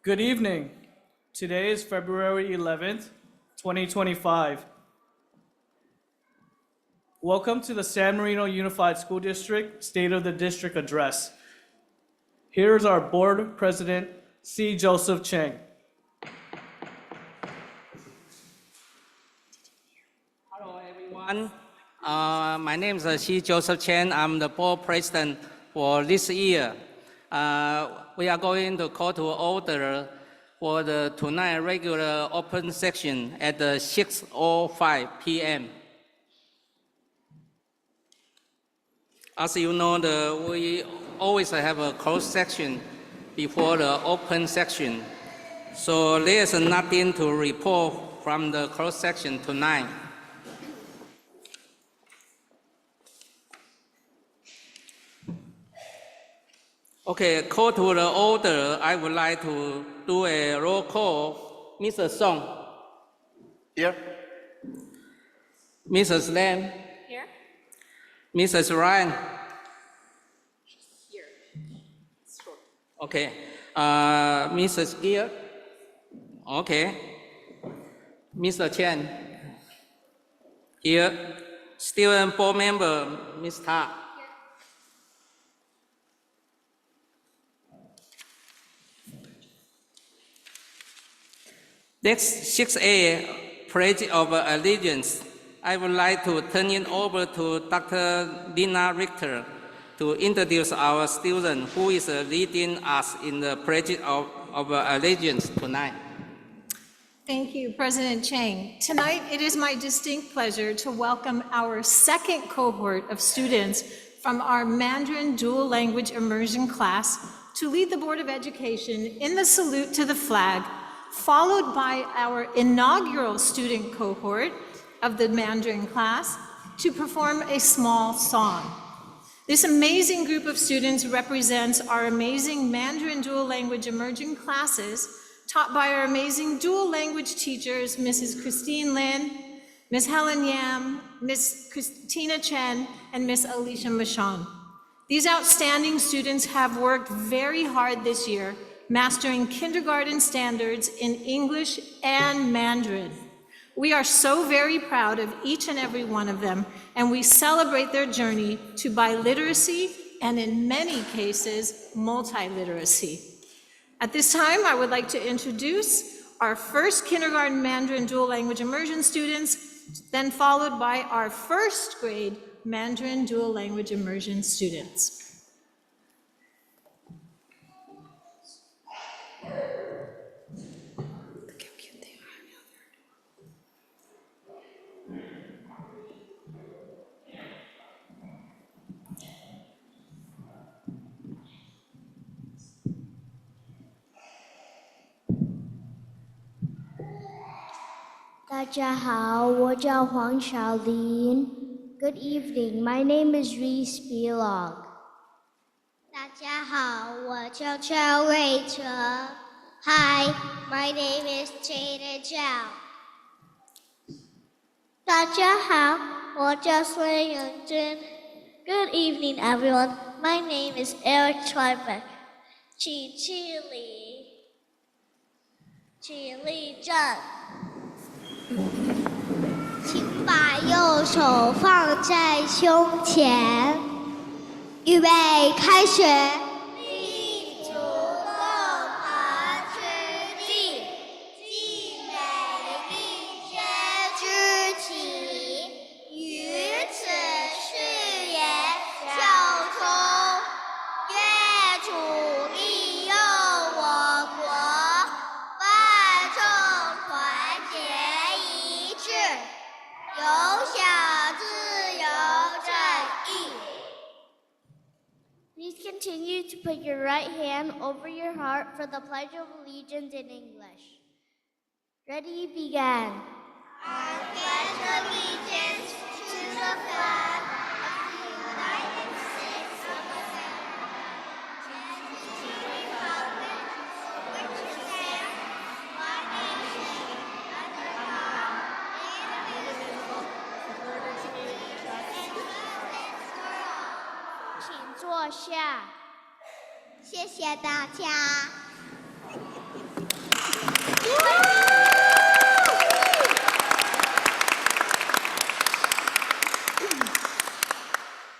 Good evening. Today is February 11th, 2025. Welcome to the San Marino Unified School District State of the District Address. Here is our Board President, C. Joseph Cheng. Hello, everyone. My name is C. Joseph Chen. I'm the board president for this year. We are going to call to order for the tonight regular open session at 6:05 p.m. As you know, we always have a closed section before the open section. So there's nothing to report from the closed section tonight. Okay, call to the order. I would like to do a roll call. Mr. Song. Here. Mrs. Lam. Here. Mrs. Ryan. Here. Sure. Okay. Mrs. Gear. Okay. Mr. Chen. Here. Student board member, Ms. Ta. Next, 6A, Pledge of Allegiance. I would like to turn it over to Dr. Dina Richter to introduce our student who is leading us in the Pledge of Allegiance tonight. Thank you, President Chang. Tonight, it is my distinct pleasure to welcome our second cohort of students from our Mandarin Dual Language Immersion class to lead the Board of Education in the salute to the flag, followed by our inaugural student cohort of the Mandarin class to perform a small song. This amazing group of students represents our amazing Mandarin Dual Language Immersion classes taught by our amazing dual language teachers, Mrs. Christine Lin, Ms. Helen Yam, Ms. Christina Chen, and Ms. Alicia Michon. These outstanding students have worked very hard this year, mastering kindergarten standards in English and Mandarin. We are so very proud of each and every one of them, and we celebrate their journey to biliteracy and, in many cases, multiliteracy. At this time, I would like to introduce our first kindergarten Mandarin Dual Language Immersion students, then followed by our first grade Mandarin Dual Language Immersion students. Good evening, my name is Reese Belog. 大家好，我叫赵瑞哲。Hi, my name is Jada Zhao. 大家好，我叫孙永珍。Good evening, everyone. My name is Eric Tribeck. 起立站。请把右手放在胸前，预备，开始。立足动爬之地，既美丽皆知体，于此誓言效忠，愿主利佑我国，万众团结一致。有享自由正义。Please continue to put your right hand over your heart for the Pledge of Allegiance in English. Ready, begin. I pledge allegiance to the flag of the United States of America and to the republic which stands one nation under God, indivisible, with justice for all. 请坐下。谢谢大家。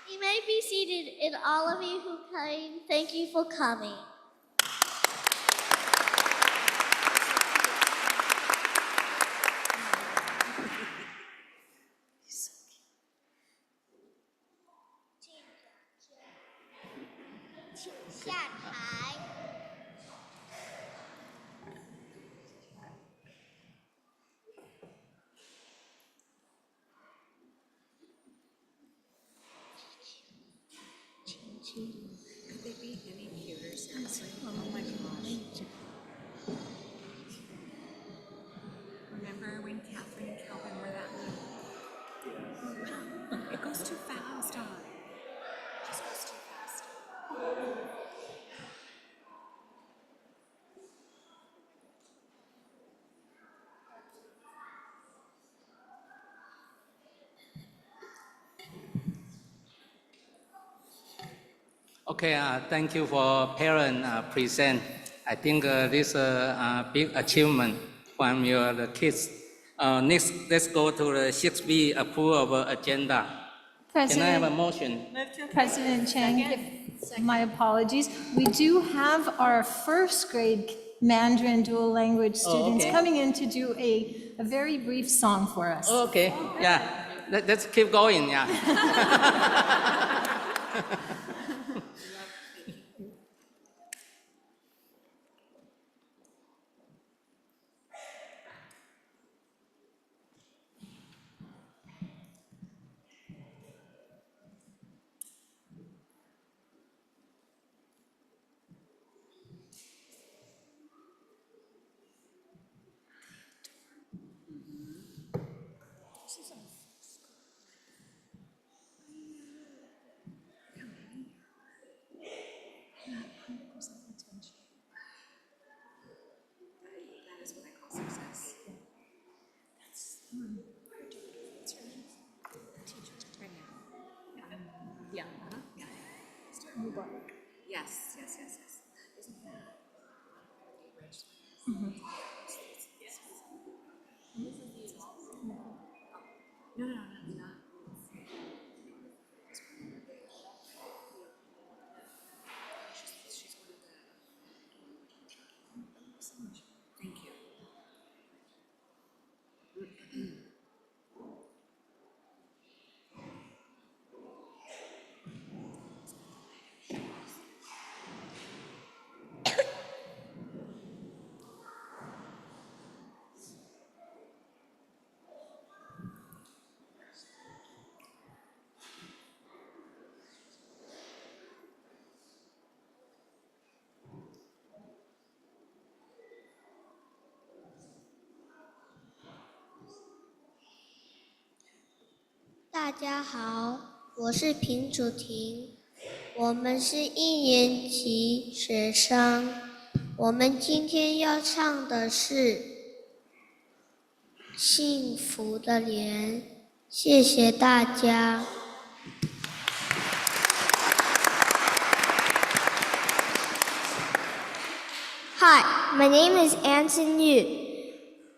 You may be seated, and all of you who came, thank you for coming. Could they be any cuter, seriously? Oh my gosh. Remember when Catherine and Calvin were that little? It goes too fast, huh? It just goes too fast. Okay, thank you for parent present. I think this big achievement from your the kids. Next, let's go to the 6B, approval of agenda. Can I have a motion? President Chang, my apologies. We do have our first grade Mandarin dual language students okay. coming in to do a very brief song for us. Okay, yeah. Let's keep going, yeah. 大家好，我是平楚婷，我们是一年级学生。我们今天要唱的是《幸福的莲》，谢谢大家。Hi, my name is Anson Yu.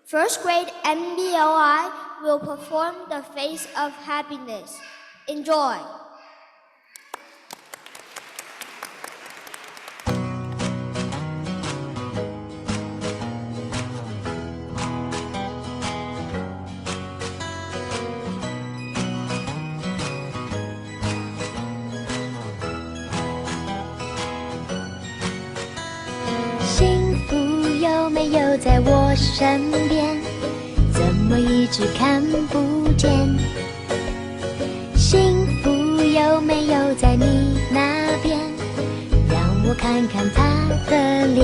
First grade MBOI will perform the Face of Happiness. Enjoy.幸福有没有在我身边？怎么一直看不见？幸福有没有在你那边？让我看看他的脸。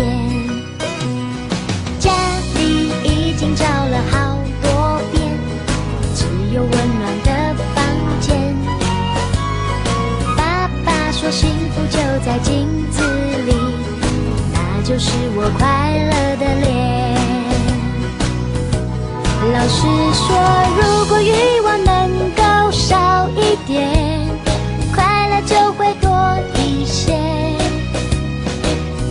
家里已经找了好多遍，只有温暖的房间。爸爸说幸福就在镜子里，那就是我快乐的脸。老师说，如果欲望能够少一点，快乐就会多一些。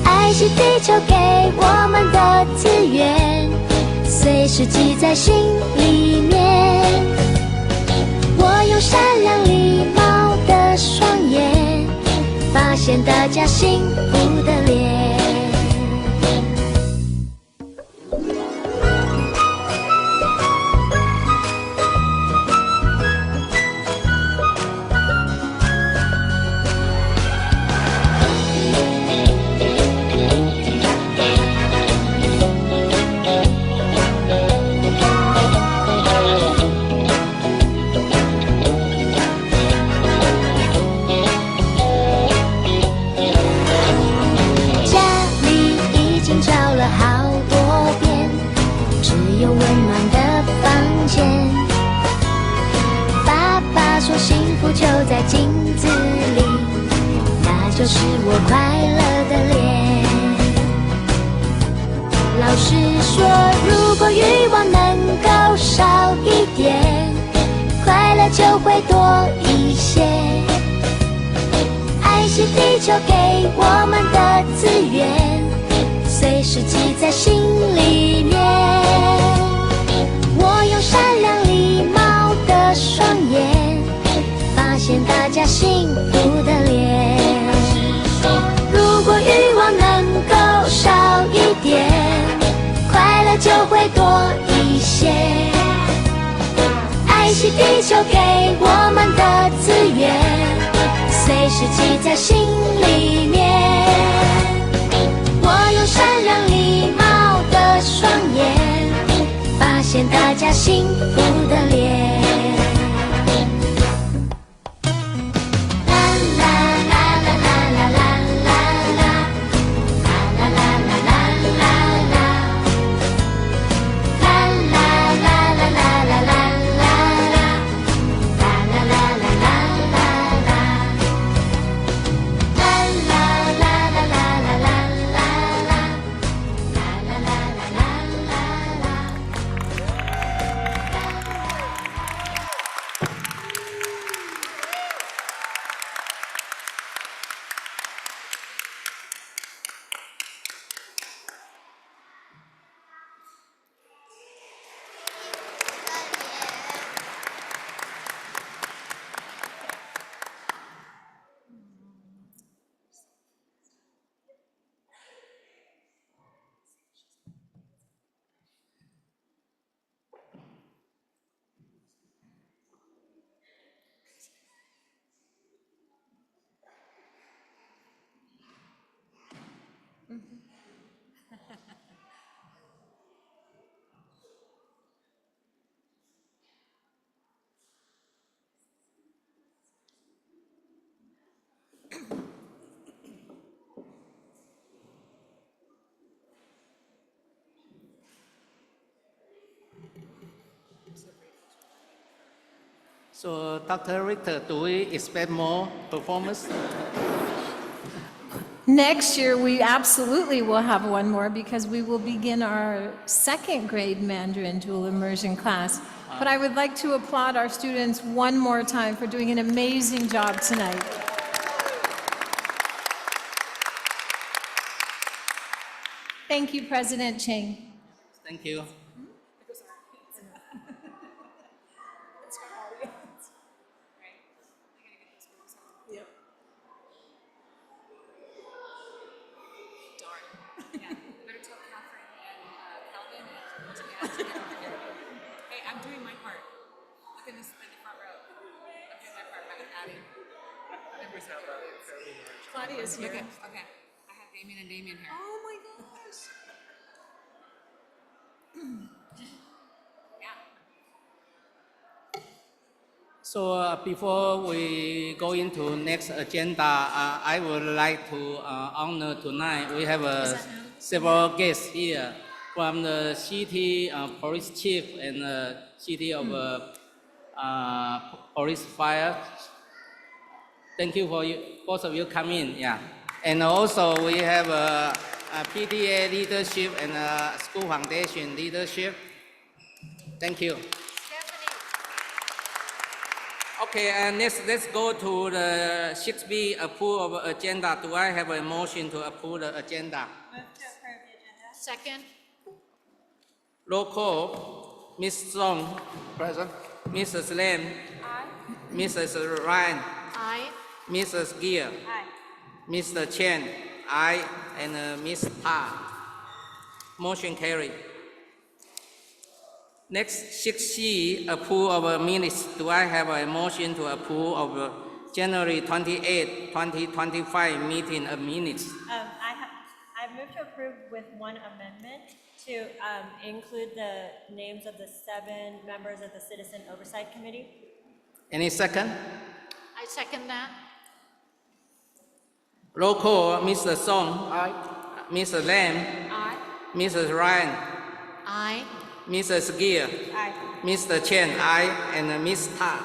爱惜地球给我们的资源，随时记在心里面。我用善良礼貌的双眼，发现大家幸福的脸。就在镜子里，那就是我快乐的脸。老师说，如果欲望能够少一点，快乐就会多一些。爱惜地球给我们的资源，随时记在心里面。我用善良礼貌的双眼，发现大家幸福的脸。如果欲望能够少一点，快乐就会多一些。爱惜地球给我们的资源，随时记在心里面。我用善良礼貌的双眼，发现大家幸福的脸。So, Dr. Richter, do we expect more performance? Next year, we absolutely will have one more because we will begin our second grade Mandarin dual immersion class. But I would like to applaud our students one more time for doing an amazing job tonight. Thank you, President Cheng. Thank you. Hey, I'm doing my part. Look in the front row. I'm doing my part by adding members of the Claudia's here. Okay, okay. I have Damien and Damien here. Oh my gosh. Yeah. So before we go into next agenda, I would like to honor tonight. We have several guests here from the city police chief and the city of police fire. Thank you for both of you coming. Yeah, and also we have PTA leadership and school foundation leadership. Thank you. Okay, and let's go to the 6B approve of agenda. Do I have a motion to approve the agenda? Second. Roll call. Ms. Song, Present. Mrs. Lam, Mrs. Ryan, Aye. Mrs. Gear, Aye. Mr. Chen, aye, and Ms. Pa. Motion carried. Next, 6C, approve of minutes. Do I have a motion to approve of January 28, 2025 meeting of minutes? I move to approve with one amendment to include the names of the 7 members of the Citizen Oversight Committee. Any second? I second that. Roll call, Mr. Song, Aye. Mr. Lam, Aye. Mrs. Ryan, Aye. Mrs. Gear, Aye. Mr. Chen, aye, and Ms. Ta.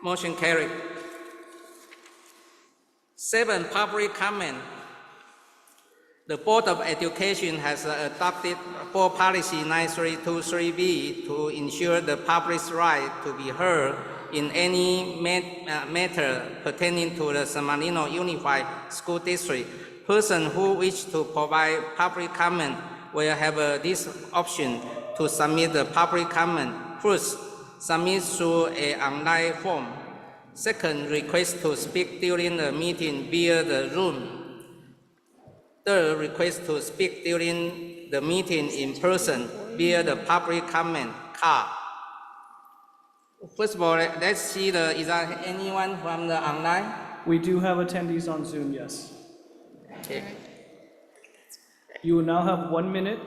Motion carried. 7, public comment. The Board of Education has adopted Board Policy 9323B to ensure the public's right to be heard in any matter pertaining to the San Marino Unified School District. Persons who wish to provide public comment will have this option to submit the public comment. First, submit through an online form. Second, request to speak during the meeting via the room. Third, request to speak during the meeting in person via the public comment card. First of all, let's see is there anyone from the online? We do have attendees on Zoom, yes. Okay. You will now have 1 minute.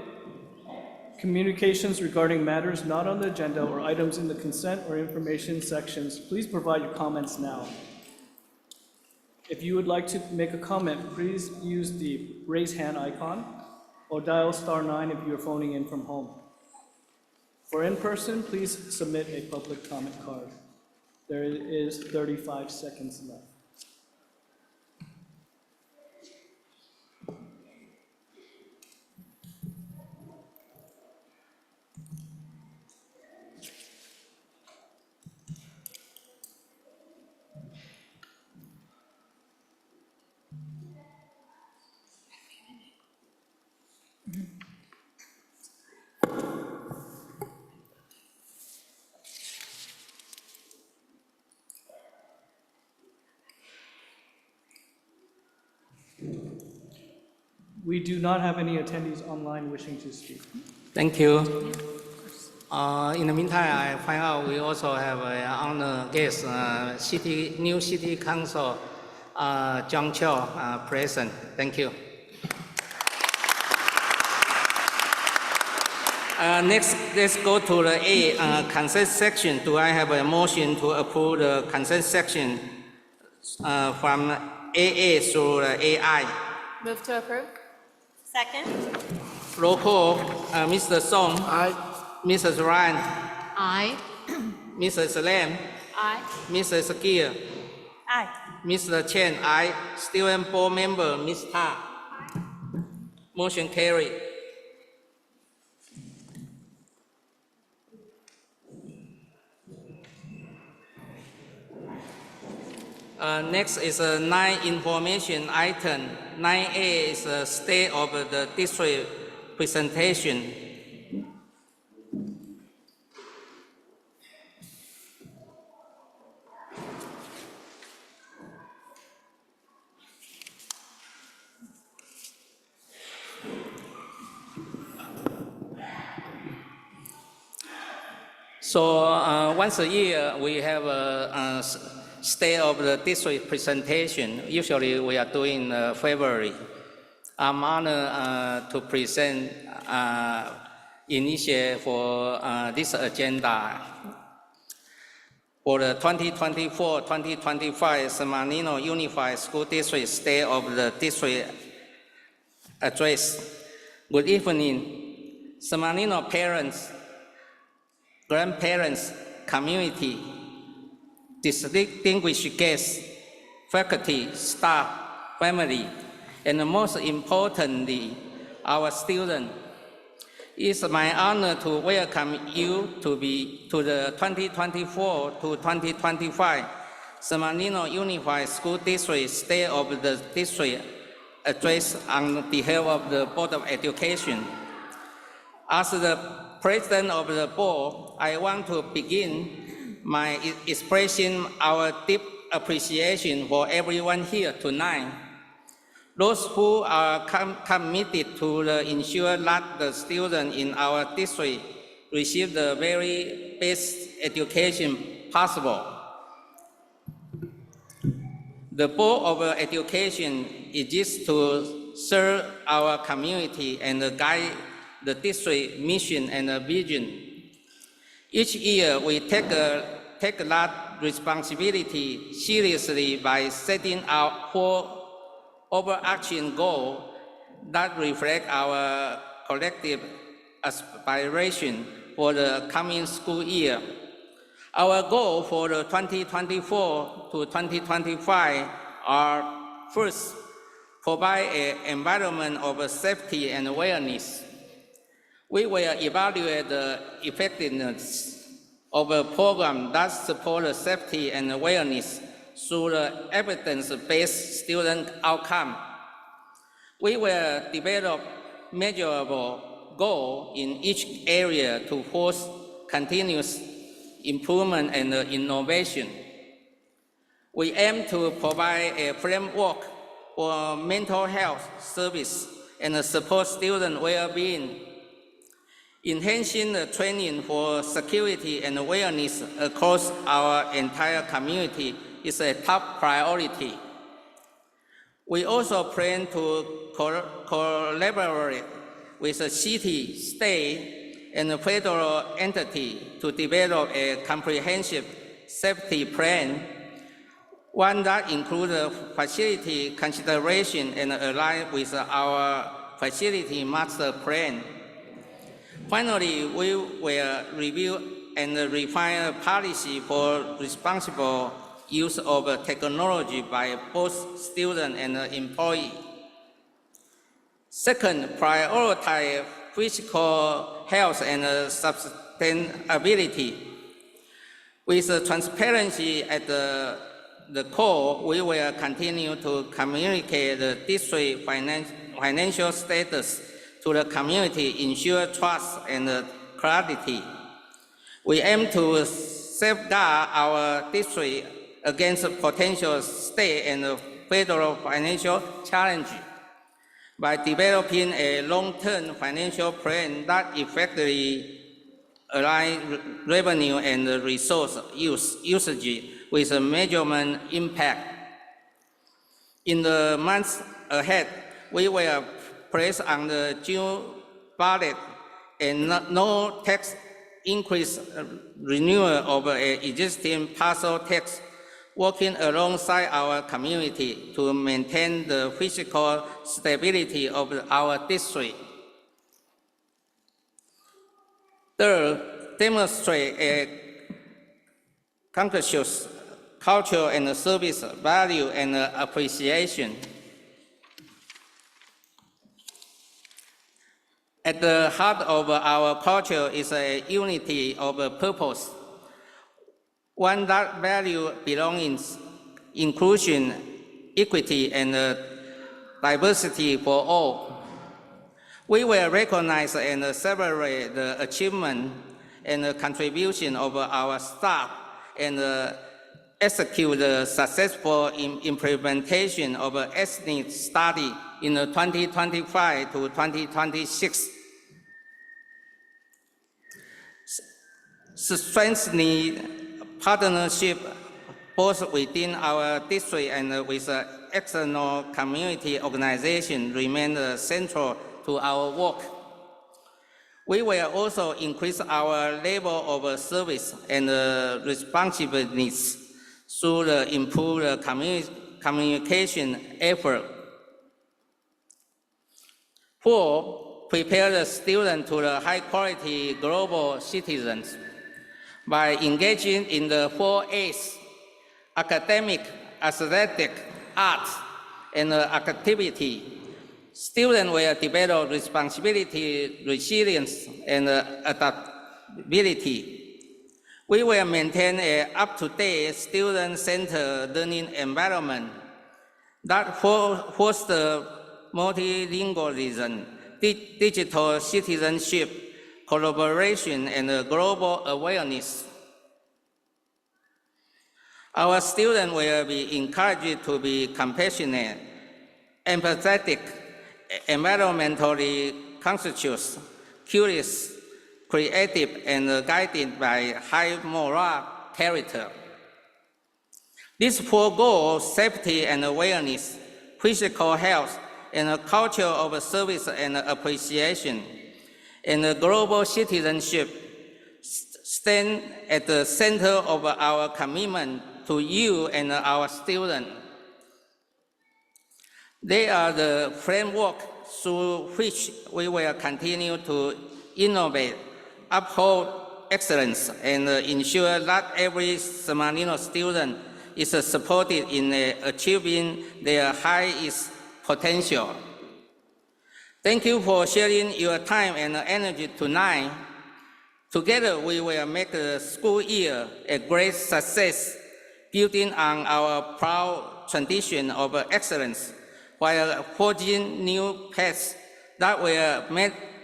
Communications regarding matters not on the agenda or items in the consent or information sections, please provide your comments now. If you would like to make a comment, please use the raise hand icon or dial *9 if you're phoning in from home. For in-person, please submit a public comment card. There is 35 seconds left. We do not have any attendees online wishing to speak. Thank you. In the meantime, I find out we also have an honored guest, new City Council, John Cho, present. Thank you. Next, let's go to the A, consent section. Do I have a motion to approve the consent section from AA through AI? Move to approve. Second. Roll call, Mr. Song, Aye. Mrs. Ryan, Aye. Mrs. Lam, Aye. Mrs. Gear, Aye. Mr. Chen, aye. Student Board Member, Ms. Ta. Motion carried. Next is a 9 information item. 9A is a state of the district presentation. So once a year, we have a state of the district presentation. Usually we are doing February. I'm honored to present initiate for this agenda. For the 2024-2025 San Marino Unified School District State of the District Address. Good evening, San Marino parents, grandparents, community, distinguished guests, faculty, staff, family, and most importantly, our students. It's my honor to welcome you to the 2024 to 2025 San Marino Unified School District State of the District address on behalf of the Board of Education. As the President of the Board, I want to begin my expressing our deep appreciation for everyone here tonight. Those who are committed to ensure that the students in our district receive the very best education possible. The Board of Education exists to serve our community and guide the district mission and vision. Each year, we take that responsibility seriously by setting out 4 overarching goals that reflect our collective aspiration for the coming school year. Our goals for the 2024 to 2025 are: first, provide an environment of safety and awareness. We will evaluate the effectiveness of a program that supports safety and awareness through the evidence-based student outcome. We will develop measurable goals in each area to force continuous improvement and innovation. We aim to provide a framework for mental health service and support student well-being. Enhancing the training for security and awareness across our entire community is a top priority. We also plan to collaborate with the city, state, and the federal entity to develop a comprehensive safety plan, one that includes facility consideration and align with our facility master plan. Finally, we will review and refine a policy for responsible use of technology by both students and employees. Second, prioritize physical health and sustainability. With transparency at the core, we will continue to communicate the district financial status to the community, ensure trust and clarity. We aim to safeguard our district against potential state and federal financial challenges by developing a long-term financial plan that effectively aligns revenue and resource usage with a measurement impact. In the months ahead, we will place on the June ballot a no tax increase renewal of an existing parcel tax, working alongside our community to maintain the physical stability of our district. Third, demonstrate a conscious culture and service value and appreciation. At the heart of our culture is a unity of purpose, one that values belongings, inclusion, equity, and diversity for all. We will recognize and celebrate the achievement and the contribution of our staff and execute the successful implementation of ethnic study in 2025 to 2026. Strengthening partnership both within our district and with external community organizations remain central to our work. We will also increase our level of service and responsiveness through the improved communication effort. Four, prepare the student to the high-quality global citizens by engaging in the 4 A's: academic, athletic, arts, and activity. Students will develop responsibility, resilience, and adaptability. We will maintain an up-to-date, student-centered learning environment that fosters multilingualism, digital citizenship, collaboration, and global awareness. Our students will be encouraged to be compassionate, empathetic, environmentally conscious, curious, creative, and guided by high moral character. These four goals, safety and awareness, physical health, and a culture of service and appreciation, and global citizenship, stand at the center of our commitment to you and our students. They are the framework through which we will continue to innovate, uphold excellence, and ensure that every San Marino student is supported in achieving their highest potential. Thank you for sharing your time and energy tonight. Together, we will make the school year a great success, building on our proud tradition of excellence, while forging new paths that will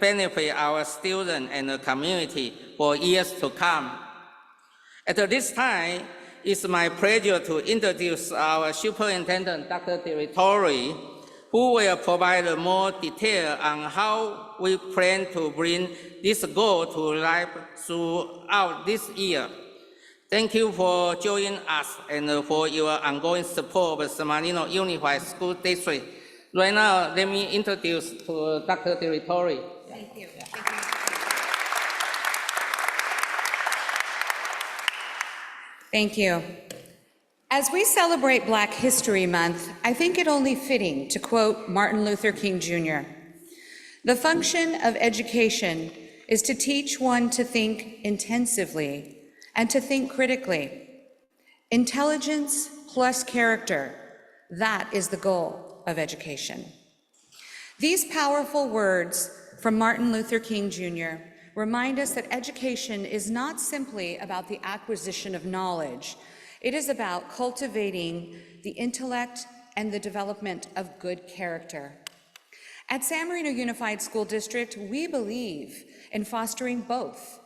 benefit our students and the community for years to come. At this time, it's my pleasure to introduce our Superintendent, Dr. Directori, who will provide more detail on how we plan to bring this goal to life throughout this year. Thank you for joining us and for your ongoing support of San Marino Unified School District. Right now, let me introduce to Dr. Directori. Thank you. Thank you. As we celebrate Black History Month, I think it only fitting to quote Martin Luther King Jr. "The function of education is to teach one to think intensively and to think critically. Intelligence plus character, that is the goal of education." These powerful words from Martin Luther King Jr. remind us that education is not simply about the acquisition of knowledge. It is about cultivating the intellect and the development of good character. At San Marino Unified School District, we believe in fostering both,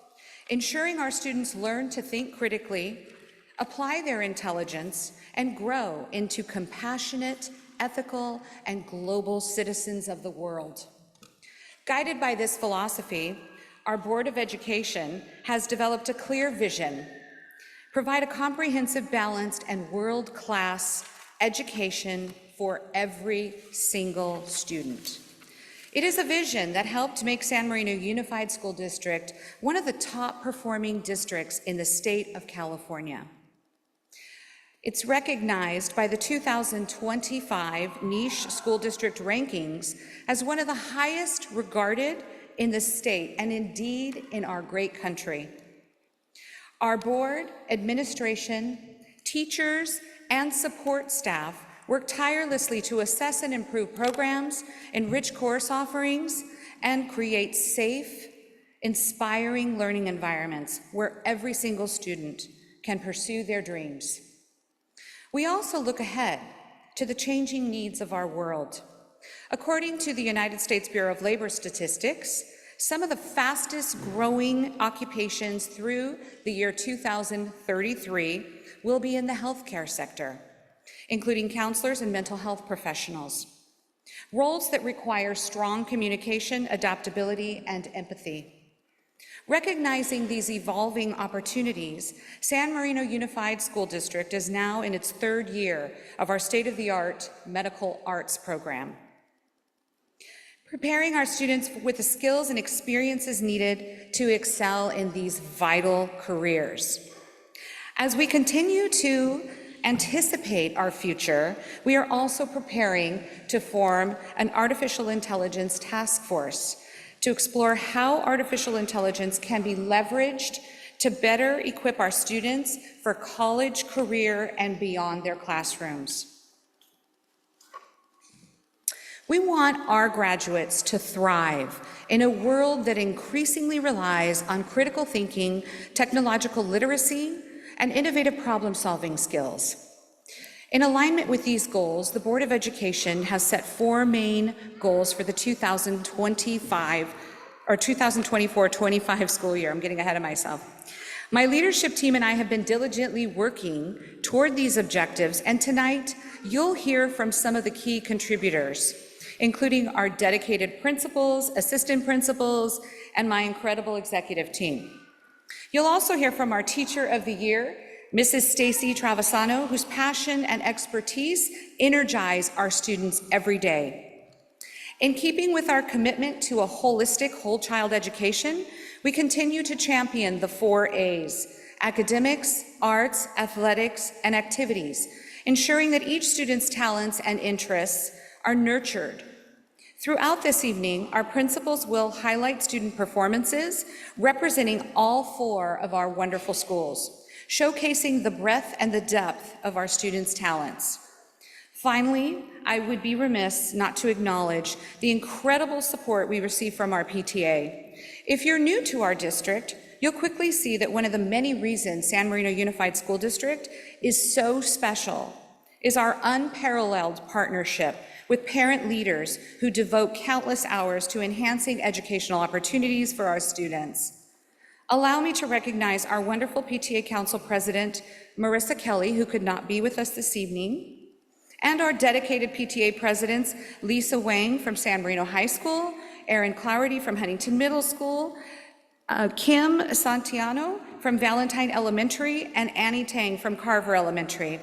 ensuring our students learn to think critically, apply their intelligence, and grow into compassionate, ethical, and global citizens of the world. Guided by this philosophy, our Board of Education has developed a clear vision: provide a comprehensive, balanced, and world-class education for every single student. It is a vision that helped make San Marino Unified School District one of the top-performing districts in the state of California. It's recognized by the 2025 Niche School District rankings as one of the highest regarded in the state and indeed in our great country. Our board, administration, teachers, and support staff work tirelessly to assess and improve programs, enrich course offerings, and create safe, inspiring learning environments where every single student can pursue their dreams. We also look ahead to the changing needs of our world. According to the United States Bureau of Labor Statistics, some of the fastest growing occupations through the year 2033 will be in the healthcare sector, including counselors and mental health professionals, roles that require strong communication, adaptability, and empathy. Recognizing these evolving opportunities, San Marino Unified School District is now in its third year of our state-of-the-art medical arts program, preparing our students with the skills and experiences needed to excel in these vital careers. As we continue to anticipate our future, we are also preparing to form an artificial intelligence task force to explore how artificial intelligence can be leveraged to better equip our students for college, career, and beyond their classrooms. We want our graduates to thrive in a world that increasingly relies on critical thinking, technological literacy, and innovative problem-solving skills. In alignment with these goals, the Board of Education has set 4 main goals for the 2024-25 school year. I'm getting ahead of myself. My leadership team and I have been diligently working toward these objectives, and tonight you'll hear from some of the key contributors, including our dedicated principals, assistant principals, and my incredible executive team. You'll also hear from our Teacher of the Year, Mrs. Stacy Travisano, whose passion and expertise energize our students every day. In keeping with our commitment to a holistic whole child education, we continue to champion the 4 A's: academics, arts, athletics, and activities, ensuring that each student's talents and interests are nurtured. Throughout this evening, our principals will highlight student performances representing all 4 of our wonderful schools, showcasing the breadth and the depth of our students' talents. Finally, I would be remiss not to acknowledge the incredible support we receive from our PTA. If you're new to our district, you'll quickly see that one of the many reasons San Marino Unified School District is so special is our unparalleled partnership with parent leaders who devote countless hours to enhancing educational opportunities for our students. Allow me to recognize our wonderful PTA Council President, Marissa Kelly, who could not be with us this evening, and our dedicated PTA Presidents, Lisa Wang from San Marino High School, Erin Clougherty from Huntington Middle School, Kim Santiano from Valentine Elementary, and Annie Tang from Carver Elementary.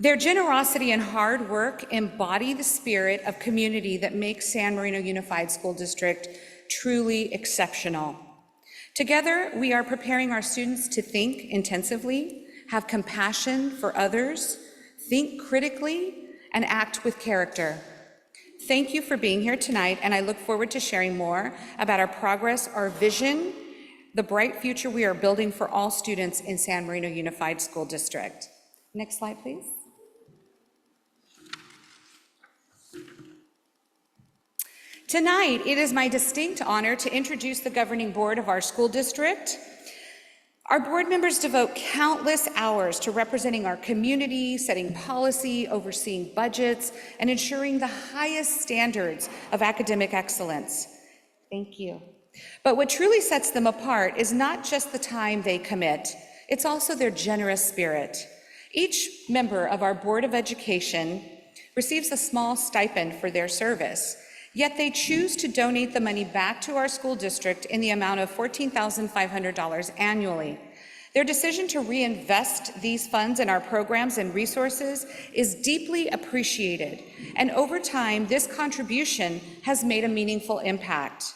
Their generosity and hard work embody the spirit of community that makes San Marino Unified School District truly exceptional. Together, we are preparing our students to think intensively, have compassion for others, think critically, and act with character. Thank you for being here tonight, and I look forward to sharing more about our progress, our vision, the bright future we are building for all students in San Marino Unified School District. Next slide, please. Tonight, it is my distinct honor to introduce the governing board of our school district. Our board members devote countless hours to representing our community, setting policy, overseeing budgets, and ensuring the highest standards of academic excellence. Thank you. But what truly sets them apart is not just the time they commit, it's also their generous spirit. Each member of our Board of Education receives a small stipend for their service. Yet they choose to donate the money back to our school district in the amount of $14,500 annually. Their decision to reinvest these funds in our programs and resources is deeply appreciated, and over time, this contribution has made a meaningful impact.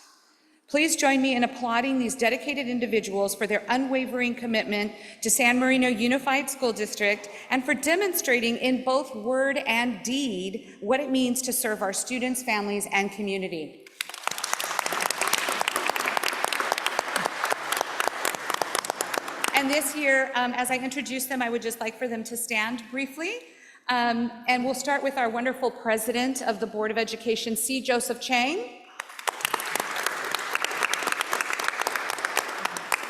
Please join me in applauding these dedicated individuals for their unwavering commitment to San Marino Unified School District and for demonstrating in both word and deed what it means to serve our students, families, and community. And this year, as I introduce them, I would just like for them to stand briefly. And we'll start with our wonderful president of the Board of Education, C. Joseph Chang.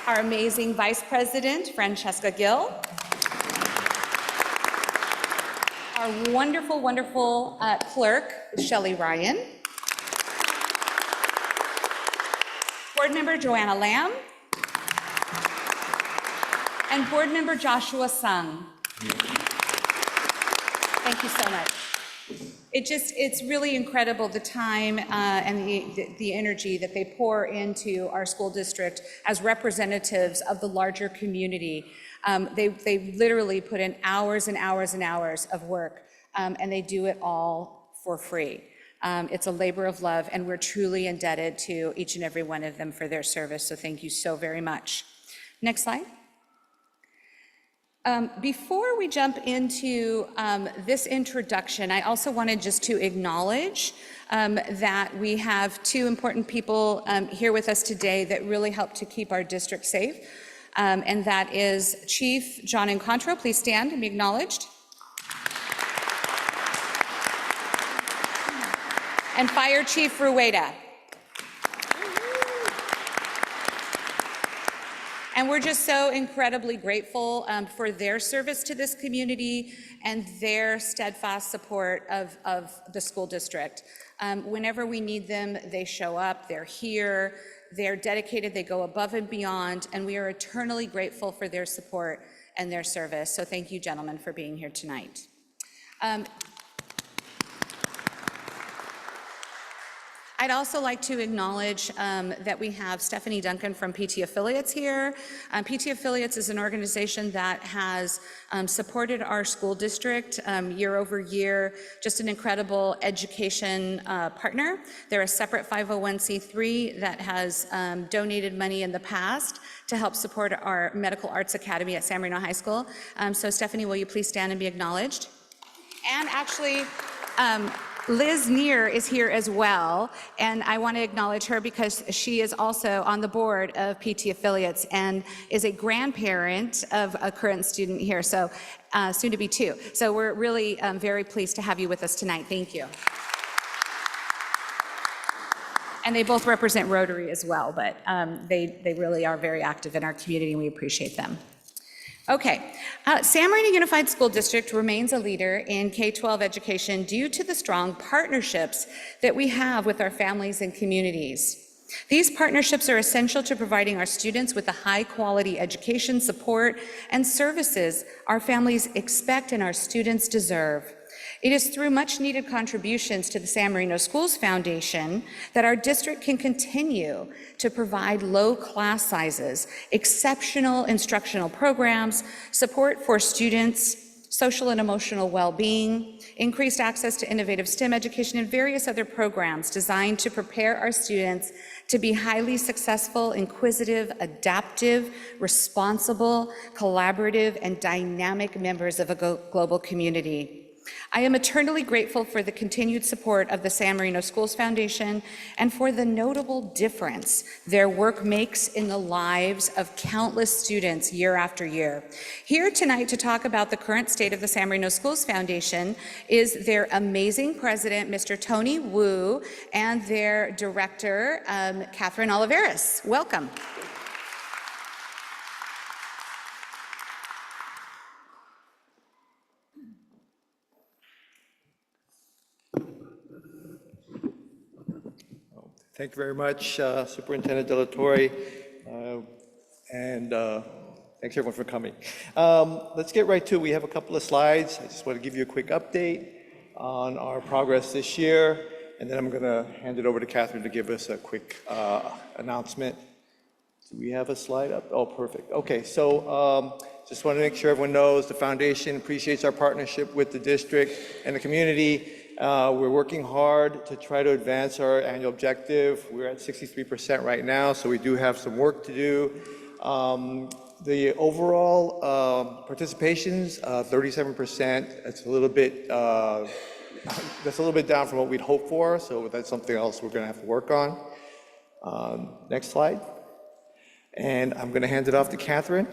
Our amazing Vice President, Francesca Gill. Our wonderful, wonderful clerk, Shelley Ryan. Board Member Joanna Lamb. And Board Member Joshua Sung. Thank you so much. It's really incredible the time and the energy that they pour into our school district as representatives of the larger community. They literally put in hours and hours and hours of work, and they do it all for free. It's a labor of love, and we're truly indebted to each and every one of them for their service, so thank you so very much. Next slide. Before we jump into this introduction, I also wanted just to acknowledge that we have two important people here with us today that really help to keep our district safe, and that is Chief John Encontro. Please stand and be acknowledged. And Fire Chief Rueda. And we're just so incredibly grateful for their service to this community and their steadfast support of the school district. Whenever we need them, they show up, they're here, they're dedicated, they go above and beyond, and we are eternally grateful for their support and their service. So thank you, gentlemen, for being here tonight. I'd also like to acknowledge that we have Stephanie Duncan from PT Affiliates here. PT Affiliates is an organization that has supported our school district year over year, just an incredible education partner. They're a separate 501c3 that has donated money in the past to help support our Medical Arts Academy at San Marino High School. So Stephanie, will you please stand and be acknowledged? And actually, Liz Neer is here as well, and I want to acknowledge her because she is also on the board of PT Affiliates and is a grandparent of a current student here, so soon to be two. So we're really very pleased to have you with us tonight. Thank you. And they both represent Rotary as well, but they really are very active in our community, and we appreciate them. Okay, San Marino Unified School District remains a leader in K-12 education due to the strong partnerships that we have with our families and communities. These partnerships are essential to providing our students with the high-quality education, support, and services our families expect and our students deserve. It is through much-needed contributions to the San Marino Schools Foundation that our district can continue to provide low class sizes, exceptional instructional programs, support for students, social and emotional well-being, increased access to innovative STEM education, and various other programs designed to prepare our students to be highly successful, inquisitive, adaptive, responsible, collaborative, and dynamic members of a global community. I am eternally grateful for the continued support of the San Marino Schools Foundation and for the notable difference their work makes in the lives of countless students year after year. Here tonight to talk about the current state of the San Marino Schools Foundation is their amazing president, Mr. Tony Wu, and their director, Catherine Oliveras. Welcome. Thank you very much, Superintendent De La Torre, and thanks everyone for coming. Let's get right to it. We have a couple of slides. I just want to give you a quick update on our progress this year, and then I'm going to hand it over to Catherine to give us a quick announcement. Do we have a slide up? Oh, perfect. Okay, so just want to make sure everyone knows the foundation appreciates our partnership with the district and the community. We're working hard to try to advance our annual objective. We're at 63% right now, so we do have some work to do. The overall participations, 37%. That's a little bit down from what we'd hoped for, so that's something else we're going to have to work on. Next slide. And I'm going to hand it off to Catherine.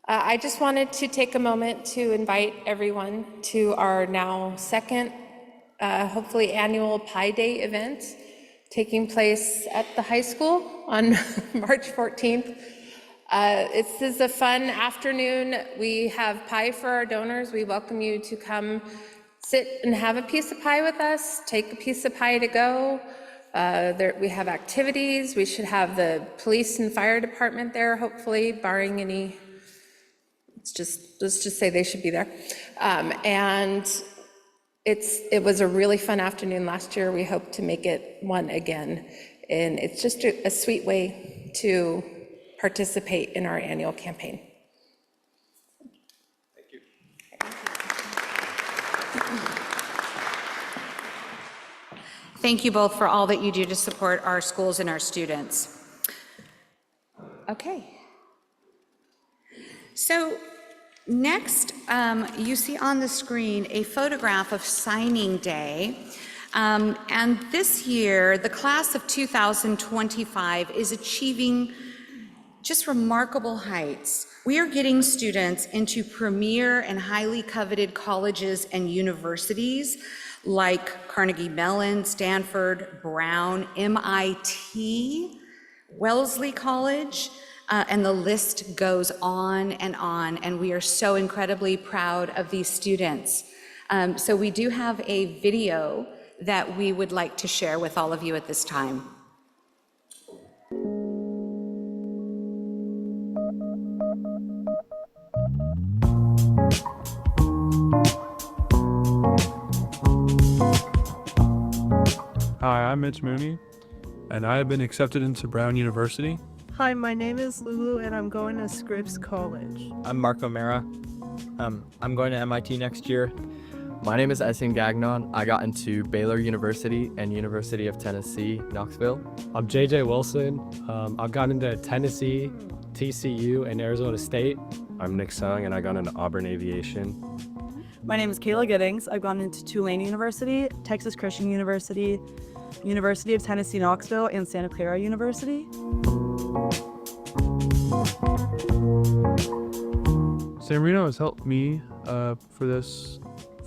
I just wanted to take a moment to invite everyone to our now second, hopefully annual Pi Day event taking place at the high school on March 14th. This is a fun afternoon. We have pie for our donors. We welcome you to come sit and have a piece of pie with us, take a piece of pie to go. We have activities. We should have the police and fire department there, hopefully, barring any. Let's just say they should be there. And it was a really fun afternoon last year. We hope to make it one again. And it's just a sweet way to participate in our annual campaign. Thank you. Thank you both for all that you do to support our schools and our students. Okay. So next, you see on the screen a photograph of signing day. And this year, the class of 2025 is achieving just remarkable heights. We are getting students into premier and highly coveted colleges and universities like Carnegie Mellon, Stanford, Brown, MIT. Wellesley College, and the list goes on, and we are so incredibly proud of these students. So we do have a video that we would like to share with all of you at this time. Hi, I'm Mitch Mooney, and I have been accepted into Brown University. Hi, my name is Lulu, and I'm going to Scripps College. I'm Marco Mera. I'm going to MIT next year. My name is Essing Gagnon. I got into Baylor University and University of Tennessee, Knoxville. I'm JJ Wilson. I've gotten into Tennessee, TCU, and Arizona State. I'm Nick Sung, and I got into Auburn Aviation. My name is Kayla Giddings. I've gone into Tulane University, Texas Christian University, University of Tennessee, Knoxville, and Santa Clara University. San Marino has helped me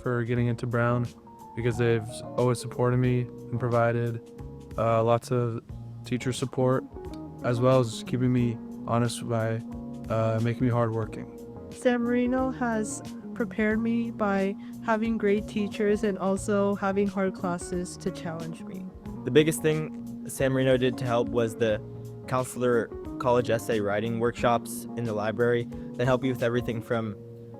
for getting into Brown, because they've always supported me and provided lots of teacher support, as well as keeping me honest by making me hardworking. San Marino has prepared me by having great teachers and also having hard classes to challenge me. The biggest thing San Marino did to help was the counselor college essay writing workshops in the library that help you with everything from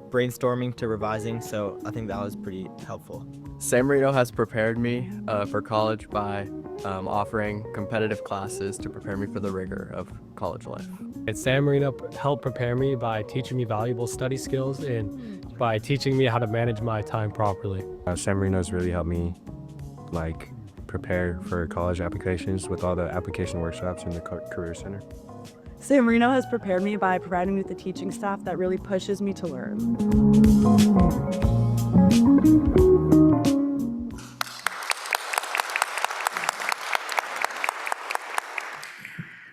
brainstorming to revising, so I think that was pretty helpful. San Marino has prepared me for college by offering competitive classes to prepare me for the rigor of college life. And San Marino helped prepare me by teaching me valuable study skills and by teaching me how to manage my time properly. San Marino's really helped me prepare for college applications with all the application workshops in the Career Center. San Marino has prepared me by providing me with a teaching staff that really pushes me to learn.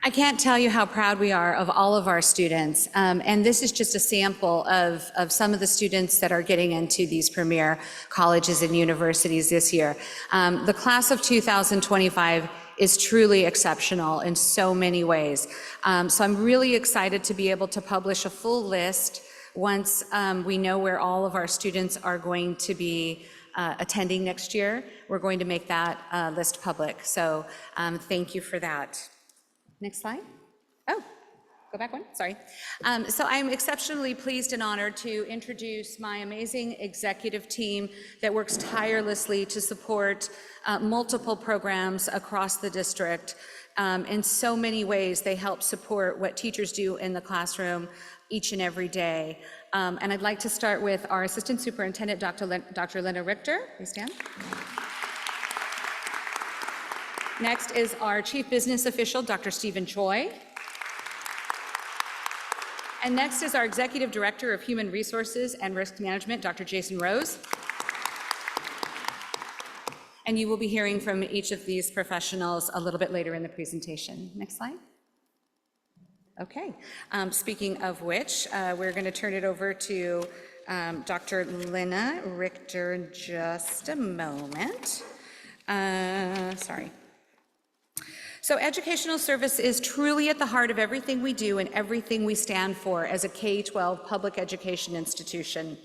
I can't tell you how proud we are of all of our students, and this is just a sample of some of the students that are getting into these premier colleges and universities this year. The class of 2025 is truly exceptional in so many ways. So I'm really excited to be able to publish a full list once we know where all of our students are going to be attending next year. We're going to make that list public. So thank you for that. Next slide. Oh, go back one, sorry. So I'm exceptionally pleased and honored to introduce my amazing executive team that works tirelessly to support multiple programs across the district. In so many ways, they help support what teachers do in the classroom each and every day. And I'd like to start with our Assistant Superintendent, Dr. Lena Richter. Please stand. Next is our Chief Business Official, Dr. Stephen Choi. And next is our Executive Director of Human Resources and Risk Management, Dr. Jason Rose. And you will be hearing from each of these professionals a little bit later in the presentation. Next slide. Okay, speaking of which, we're going to turn it over to Dr. Lena Richter in just a moment. Sorry. So educational service is truly at the heart of everything we do and everything we stand for as a K-12 public education institution.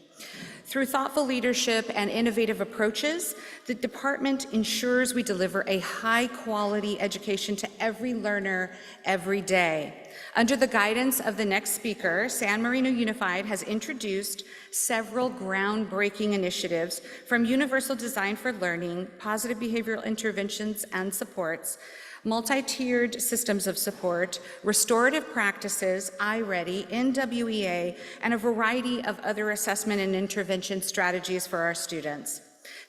Through thoughtful leadership and innovative approaches, the department ensures we deliver a high-quality education to every learner every day. Under the guidance of the next speaker, San Marino Unified has introduced several groundbreaking initiatives, from universal design for learning, positive behavioral interventions and supports, multi-tiered systems of support, restorative practices, iReady, NWEA, and a variety of other assessment and intervention strategies for our students.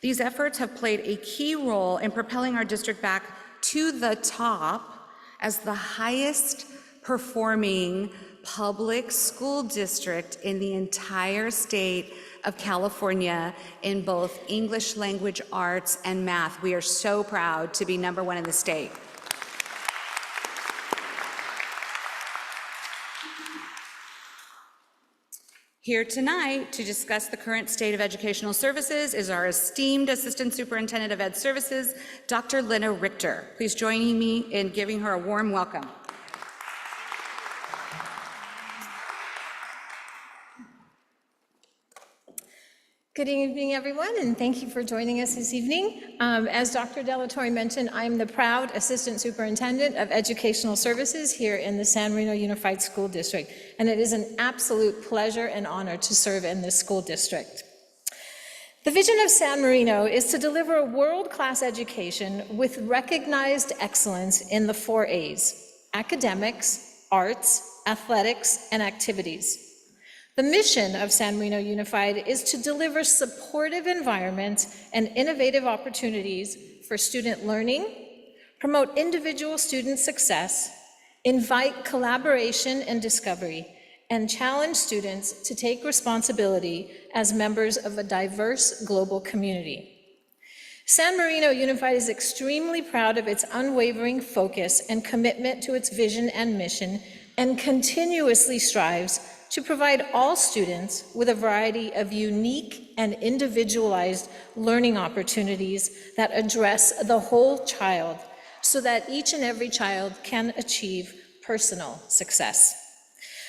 These efforts have played a key role in propelling our district back to the top as the highest performing public school district in the entire state of California in both English language arts and math. We are so proud to be #1 in the state. Here tonight to discuss the current state of educational services is our esteemed Assistant Superintendent of Ed Services, Dr. Lena Richter. Please join me in giving her a warm welcome. Good evening, everyone, and thank you for joining us this evening. As Dr. Delatorre mentioned, I'm the proud Assistant Superintendent of Educational Services here in the San Marino Unified School District, and it is an absolute pleasure and honor to serve in this school district. The vision of San Marino is to deliver a world-class education with recognized excellence in the 4 A's: academics, arts, athletics, and activities. The mission of San Marino Unified is to deliver supportive environments and innovative opportunities for student learning, promote individual student success, invite collaboration and discovery, and challenge students to take responsibility as members of a diverse global community. San Marino Unified is extremely proud of its unwavering focus and commitment to its vision and mission, and continuously strives to provide all students with a variety of unique and individualized learning opportunities that address the whole child so that each and every child can achieve personal success.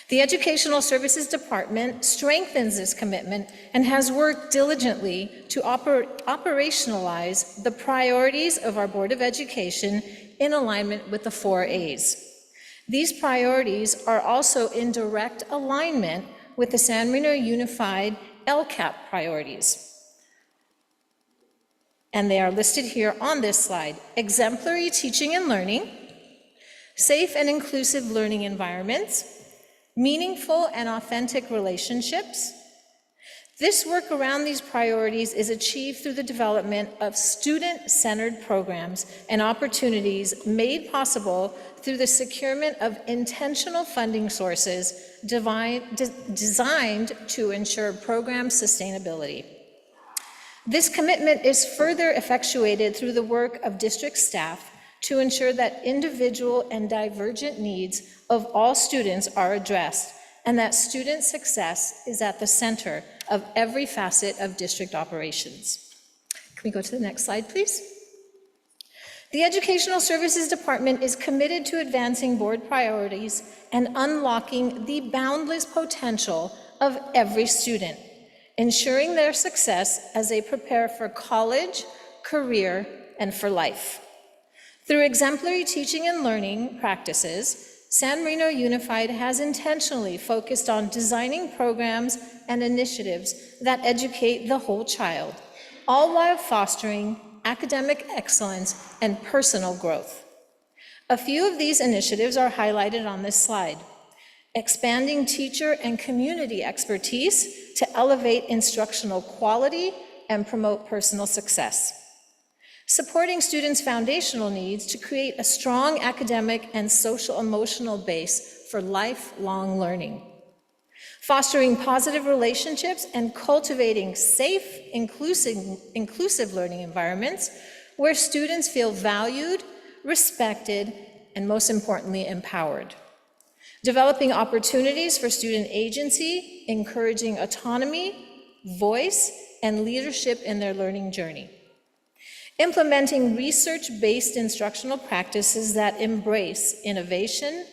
The Educational Services Department strengthens this commitment and has worked diligently to operationalize the priorities of our Board of Education in alignment with the 4 A's. These priorities are also in direct alignment with the San Marino Unified LCAP priorities. And they are listed here on this slide: exemplary teaching and learning, safe and inclusive learning environments, meaningful and authentic relationships. This work around these priorities is achieved through the development of student-centered programs and opportunities made possible through the securement of intentional funding sources designed to ensure program sustainability. This commitment is further effectuated through the work of district staff to ensure that individual and divergent needs of all students are addressed, and that student success is at the center of every facet of district operations. Can we go to the next slide, please? The Educational Services Department is committed to advancing board priorities and unlocking the boundless potential of every student, ensuring their success as they prepare for college, career, and for life. Through exemplary teaching and learning practices, San Marino Unified has intentionally focused on designing programs and initiatives that educate the whole child, all while fostering academic excellence and personal growth. A few of these initiatives are highlighted on this slide: expanding teacher and community expertise to elevate instructional quality and promote personal success; supporting students' foundational needs to create a strong academic and social-emotional base for lifelong learning; fostering positive relationships and cultivating safe, inclusive learning environments where students feel valued, respected, and most importantly, empowered; developing opportunities for student agency, encouraging autonomy, voice, and leadership in their learning journey; implementing research-based instructional practices that embrace innovation,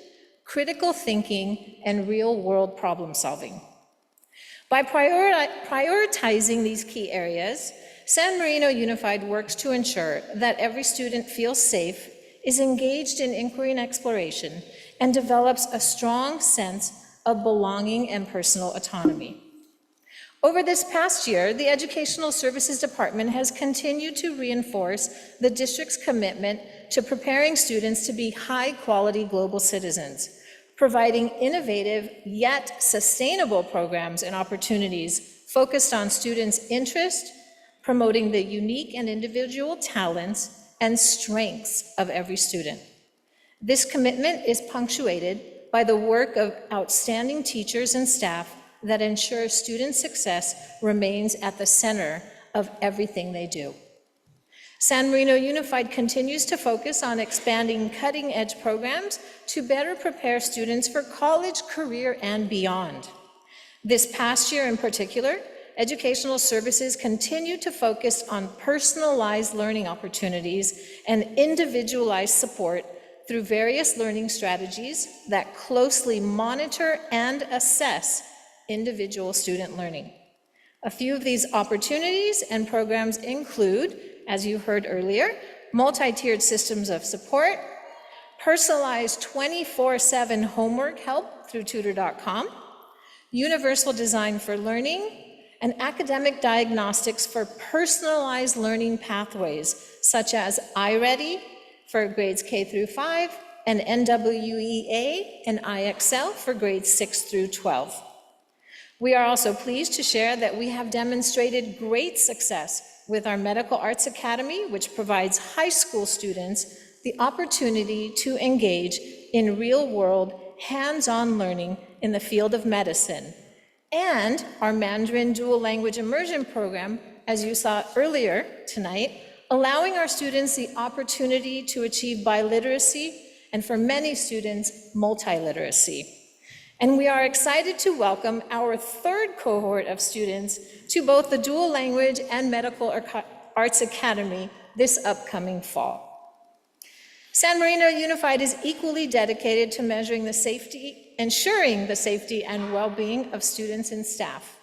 critical thinking, and real-world problem-solving. By prioritizing these key areas, San Marino Unified works to ensure that every student feels safe, is engaged in inquiry and exploration, and develops a strong sense of belonging and personal autonomy. Over this past year, the Educational Services Department has continued to reinforce the district's commitment to preparing students to be high-quality global citizens, providing innovative yet sustainable programs and opportunities focused on students' interest, promoting the unique and individual talents and strengths of every student. This commitment is punctuated by the work of outstanding teachers and staff that ensure student success remains at the center of everything they do. San Marino Unified continues to focus on expanding cutting-edge programs to better prepare students for college, career, and beyond. This past year in particular, Educational Services continued to focus on personalized learning opportunities and individualized support through various learning strategies that closely monitor and assess individual student learning. A few of these opportunities and programs include, as you heard earlier, multi-tiered systems of support, personalized 24/7 homework help through tutor.com, universal design for learning, and academic diagnostics for personalized learning pathways, such as iReady for grades K through 5, and NWEA and IXL for grades 6 through 12. We are also pleased to share that we have demonstrated great success with our Medical Arts Academy, which provides high school students the opportunity to engage in real-world, hands-on learning in the field of medicine, and our Mandarin Dual Language Immersion Program, as you saw earlier tonight, allowing our students the opportunity to achieve biliteracy, and for many students, multiliteracy. And we are excited to welcome our third cohort of students to both the Dual Language and Medical Arts Academy this upcoming fall. San Marino Unified is equally dedicated to ensuring the safety and well-being of students and staff.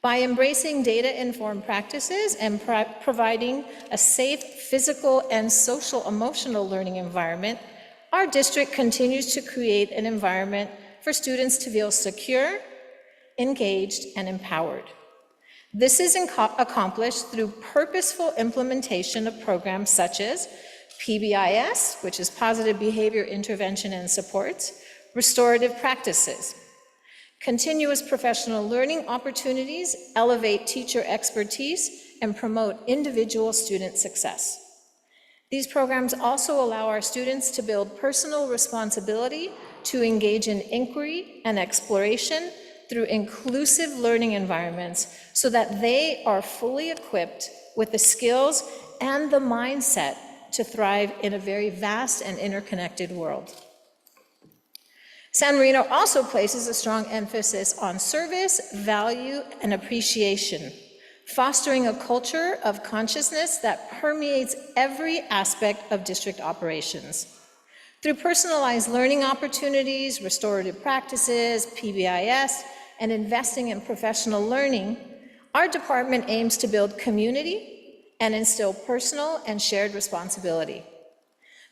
By embracing data-informed practices and providing a safe physical and social-emotional learning environment, our district continues to create an environment for students to feel secure, engaged, and empowered. This is accomplished through purposeful implementation of programs such as PBIS, which is Positive Behavior Intervention and Supports, restorative practices. Continuous professional learning opportunities elevate teacher expertise and promote individual student success. These programs also allow our students to build personal responsibility to engage in inquiry and exploration through inclusive learning environments so that they are fully equipped with the skills and the mindset to thrive in a very vast and interconnected world. San Marino also places a strong emphasis on service, value, and appreciation, fostering a culture of consciousness that permeates every aspect of district operations. Through personalized learning opportunities, restorative practices, PBIS, and investing in professional learning, our department aims to build community and instill personal and shared responsibility.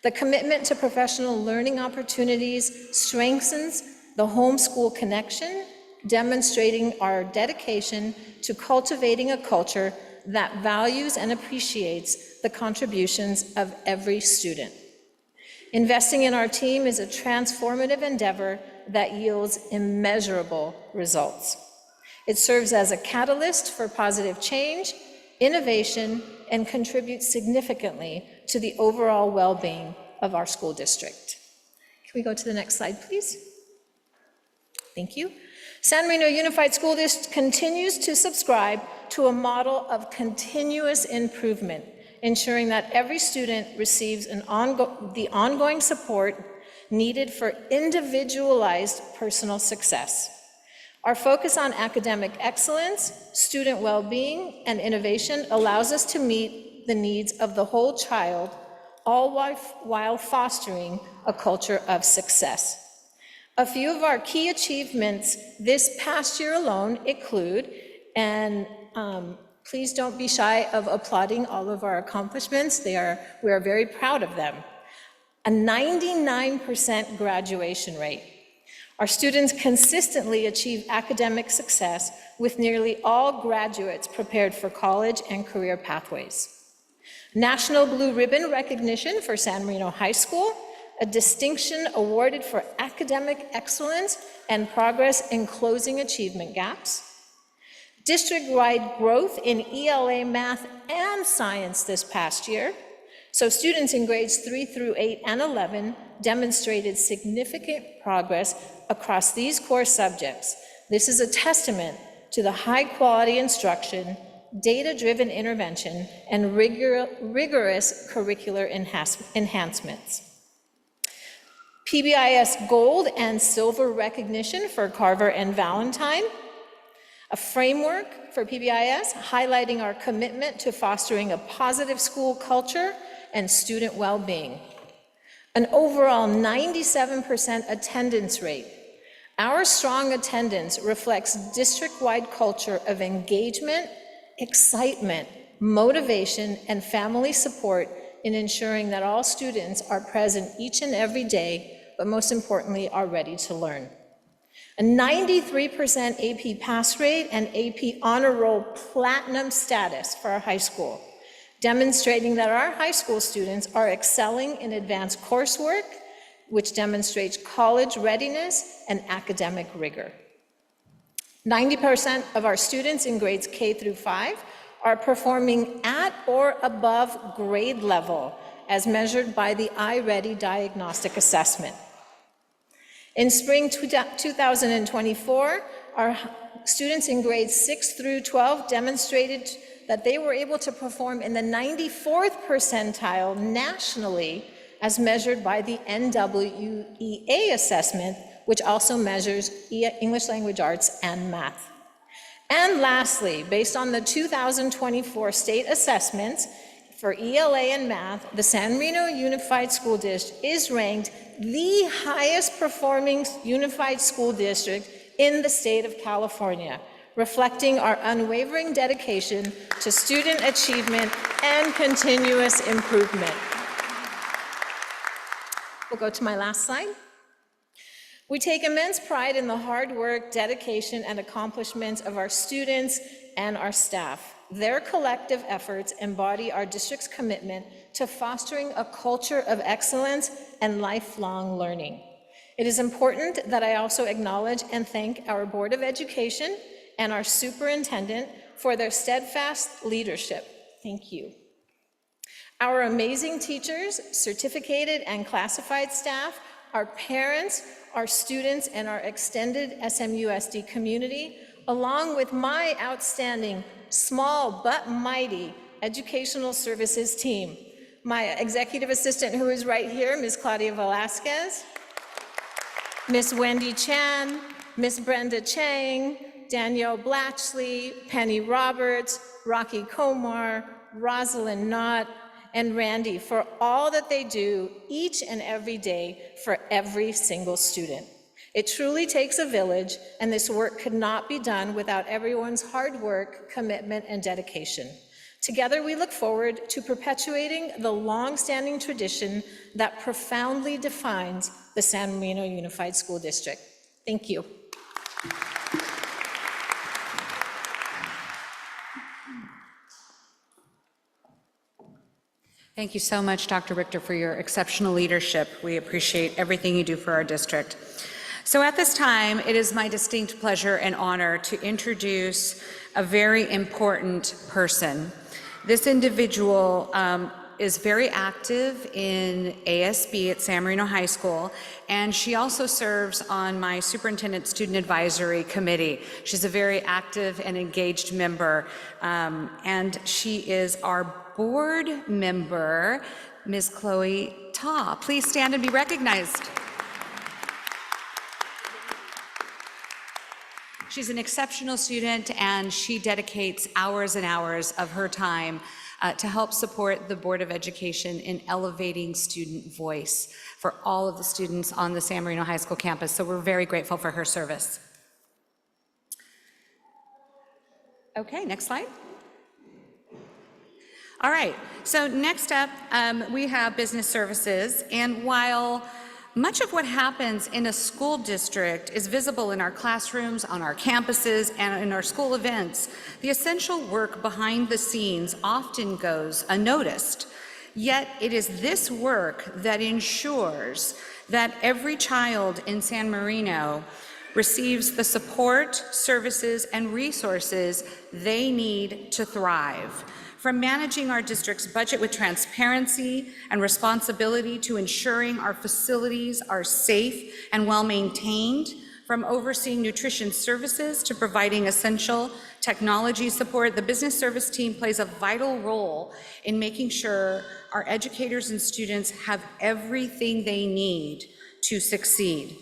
The commitment to professional learning opportunities strengthens the home-school connection, demonstrating our dedication to cultivating a culture that values and appreciates the contributions of every student. Investing in our team is a transformative endeavor that yields immeasurable results. It serves as a catalyst for positive change, innovation, and contributes significantly to the overall well-being of our school district. Can we go to the next slide, please? Thank you. San Marino Unified School District continues to subscribe to a model of continuous improvement, ensuring that every student receives the ongoing support needed for individualized personal success. Our focus on academic excellence, student well-being, and innovation allows us to meet the needs of the whole child, all while fostering a culture of success. A few of our key achievements this past year alone include, and please don't be shy of applauding all of our accomplishments. We are very proud of them. A 99% graduation rate. Our students consistently achieve academic success with nearly all graduates prepared for college and career pathways. National Blue Ribbon recognition for San Marino High School, a distinction awarded for academic excellence and progress in closing achievement gaps. District-wide growth in ELA math and science this past year. So students in grades 3 through 8 and 11 demonstrated significant progress across these core subjects. This is a testament to the high-quality instruction, data-driven intervention, and rigorous curricular enhancements. PBIS Gold and Silver recognition for Carver and Valentine. A framework for PBIS highlighting our commitment to fostering a positive school culture and student well-being. An overall 97% attendance rate, Our strong attendance reflects district-wide culture of engagement, excitement, motivation, and family support in ensuring that all students are present each and every day, but most importantly, are ready to learn. A 93% AP pass rate and AP honor roll platinum status for our high school, demonstrating that our high school students are excelling in advanced coursework, which demonstrates college readiness and academic rigor. 90% of our students in grades K through 5 are performing at or above grade level as measured by the iReady diagnostic assessment. In spring 2024, our students in grades 6 through 12 demonstrated that they were able to perform in the 94th percentile nationally as measured by the NWEA assessment, which also measures English language arts and math. And lastly, based on the 2024 state assessments for ELA and math, the San Marino Unified School District is ranked the highest performing unified school district in the state of California, reflecting our unwavering dedication to student achievement and continuous improvement. We'll go to my last slide. We take immense pride in the hard work, dedication, and accomplishments of our students and our staff. Their collective efforts embody our district's commitment to fostering a culture of excellence and lifelong learning. It is important that I also acknowledge and thank our Board of Education and our superintendent for their steadfast leadership. Thank you. Our amazing teachers, certificated and classified staff, our parents, our students, and our extended SMUSD community, along with my outstanding, small but mighty educational services team. My executive assistant, who is right here, Ms. Claudia Velasquez, Ms. Wendy Chan, Ms. Brenda Chang, Danielle Blatchley, Penny Roberts, Rocky Komar, Rosalind Knott, and Randy for all that they do each and every day for every single student. It truly takes a village, and this work could not be done without everyone's hard work, commitment, and dedication. Together, we look forward to perpetuating the long-standing tradition that profoundly defines the San Marino Unified School District. Thank you. Thank you so much, Dr. Richter, for your exceptional leadership. We appreciate everything you do for our district. So at this time, it is my distinct pleasure and honor to introduce a very important person. This individual is very active in ASB at San Marino High School, and she also serves on my Superintendent Student Advisory Committee. She's a very active and engaged member, and she is our board member, Ms. Chloe Ta. Please stand and be recognized. She's an exceptional student, and she dedicates hours and hours of her time to help support the Board of Education in elevating student voice for all of the students on the San Marino High School campus. So we're very grateful for her service. Okay, next slide. All right, so next up, we have business services, and while much of what happens in a school district is visible in our classrooms, on our campuses, and in our school events, the essential work behind the scenes often goes unnoticed. Yet it is this work that ensures that every child in San Marino receives the support, services, and resources they need to thrive. From managing our district's budget with transparency and responsibility to ensuring our facilities are safe and well-maintained, from overseeing nutrition services to providing essential technology support, the business service team plays a vital role in making sure our educators and students have everything they need to succeed.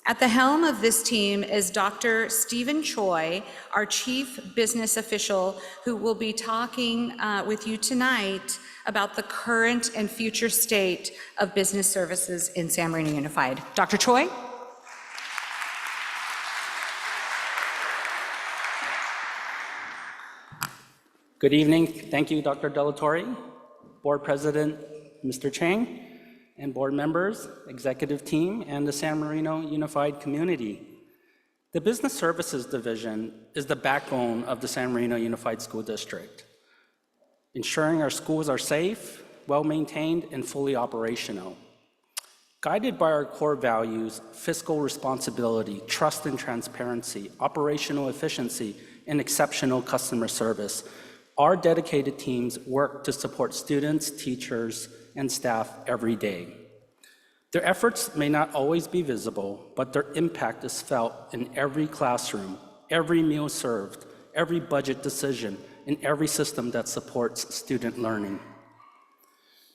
At the helm of this team is Dr. Stephen Choi, our Chief Business Official, who will be talking with you tonight about the current and future state of business services in San Marino Unified. Dr. Choi? Good evening. Thank you, Dr. Delatorre, Board President Mr. Chang, and board members, executive team, and the San Marino Unified community. The Business Services Division is the backbone of the San Marino Unified School District, ensuring our schools are safe, well-maintained, and fully operational. Guided by our core values, fiscal responsibility, trust and transparency, operational efficiency, and exceptional customer service, our dedicated teams work to support students, teachers, and staff every day. Their efforts may not always be visible, but their impact is felt in every classroom, every meal served, every budget decision, and every system that supports student learning.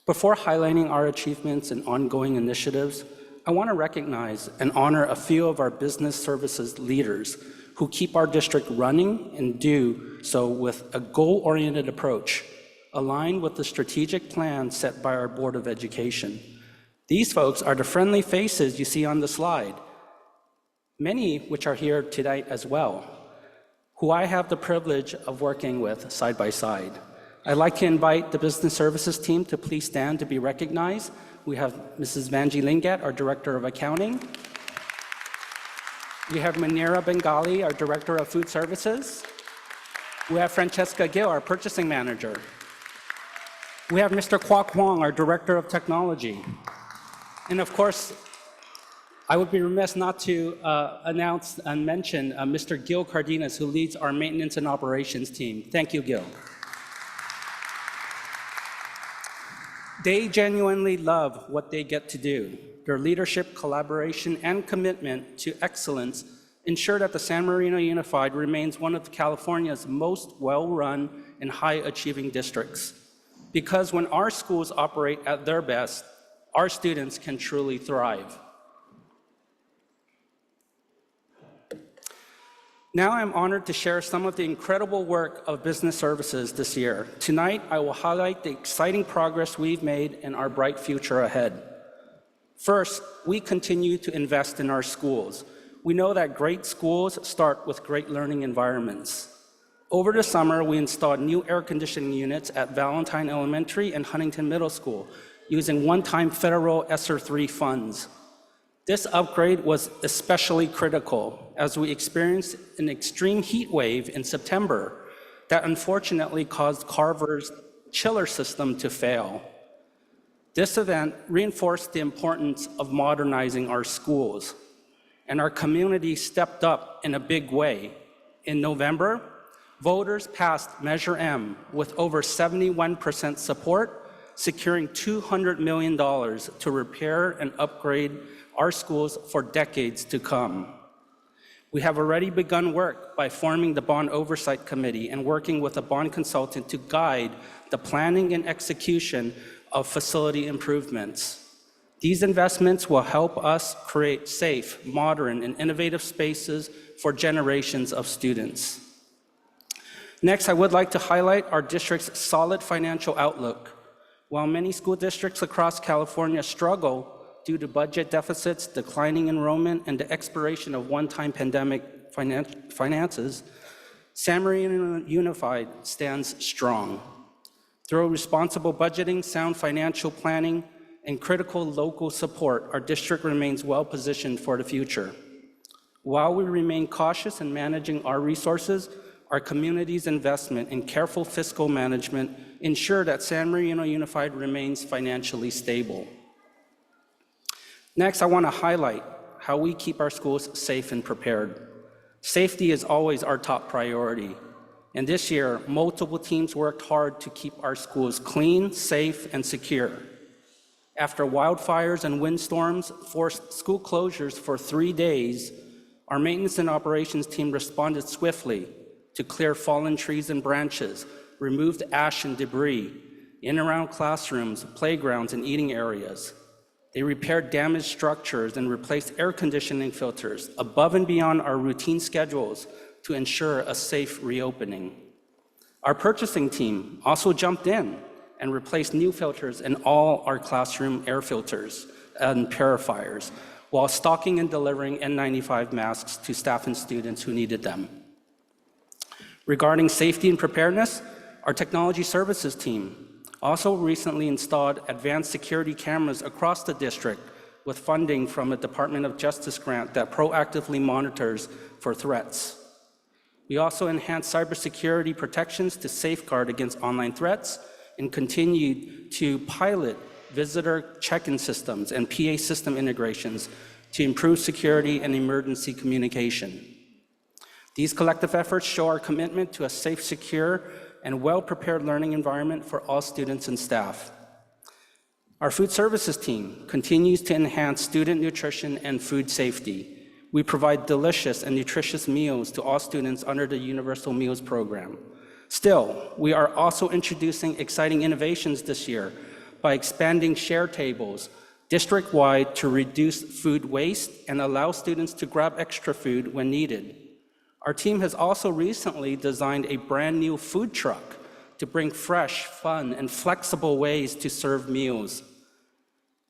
Before highlighting our achievements and ongoing initiatives, I want to recognize and honor a few of our business services leaders who keep our district running and do so with a goal-oriented approach, aligned with the strategic plan set by our Board of Education. These folks are the friendly faces you see on the slide, many which are here tonight as well, who I have the privilege of working with side by side. I'd like to invite the business services team to please stand to be recognized. We have Mrs. Vanji Lingat, our Director of Accounting. We have Manira Bengali, our Director of Food Services. We have Francesca Gill, our Purchasing Manager. We have Mr. Kwok Huang, our Director of Technology. And of course, I would be remiss not to announce and mention Mr. Gil Cardenas, who leads our maintenance and operations team. Thank you, Gil. They genuinely love what they get to do. Their leadership, collaboration, and commitment to excellence ensure that the San Marino Unified remains one of California's most well-run and high-achieving districts. Because when our schools operate at their best, our students can truly thrive. Now I'm honored to share some of the incredible work of business services this year. Tonight, I will highlight the exciting progress we've made and our bright future ahead. First, we continue to invest in our schools. We know that great schools start with great learning environments. Over the summer, we installed new air conditioning units at Valentine Elementary and Huntington Middle School using one-time federal ESSER III funds. This upgrade was especially critical as we experienced an extreme heat wave in September that unfortunately caused Carver's chiller system to fail. This event reinforced the importance of modernizing our schools, and our community stepped up in a big way. In November, voters passed Measure M with over 71% support, securing $200 million to repair and upgrade our schools for decades to come. We have already begun work by forming the Bond Oversight Committee and working with a bond consultant to guide the planning and execution of facility improvements. These investments will help us create safe, modern, and innovative spaces for generations of students. Next, I would like to highlight our district's solid financial outlook. While many school districts across California struggle due to budget deficits, declining enrollment, and the expiration of one-time pandemic finances, San Marino Unified stands strong. Through responsible budgeting, sound financial planning, and critical local support, our district remains well-positioned for the future. While we remain cautious in managing our resources, our community's investment in careful fiscal management ensure that San Marino Unified remains financially stable. Next, I want to highlight how we keep our schools safe and prepared. Safety is always our top priority. And this year, multiple teams worked hard to keep our schools clean, safe, and secure. After wildfires and windstorms forced school closures for 3 days, our maintenance and operations team responded swiftly to clear fallen trees and branches, removed ash and debris in and around classrooms, playgrounds, and eating areas. They repaired damaged structures and replaced air conditioning filters above and beyond our routine schedules to ensure a safe reopening. Our purchasing team also jumped in and replaced new filters in all our classroom air filters and purifiers, while stocking and delivering N95 masks to staff and students who needed them. Regarding safety and preparedness, Our technology services team also recently installed advanced security cameras across the district with funding from a Department of Justice grant that proactively monitors for threats. We also enhanced cybersecurity protections to safeguard against online threats and continued to pilot visitor check-in systems and PA system integrations to improve security and emergency communication. These collective efforts show our commitment to a safe, secure, and well-prepared learning environment for all students and staff. Our food services team continues to enhance student nutrition and food safety. We provide delicious and nutritious meals to all students under the Universal Meals Program. Still, we are also introducing exciting innovations this year by expanding share tables district-wide to reduce food waste and allow students to grab extra food when needed. Our team has also recently designed a brand new food truck to bring fresh, fun, and flexible ways to serve meals.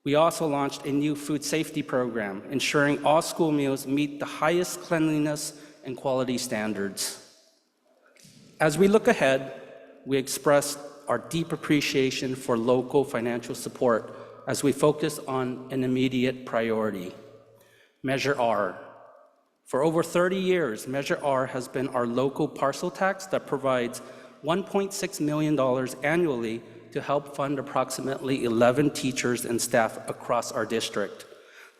We also launched a new food safety program, ensuring all school meals meet the highest cleanliness and quality standards. As we look ahead, we express our deep appreciation for local financial support as we focus on an immediate priority, Measure R. For over 30 years, Measure R has been our local parcel tax that provides $1.6 million annually to help fund approximately 11 teachers and staff across our district.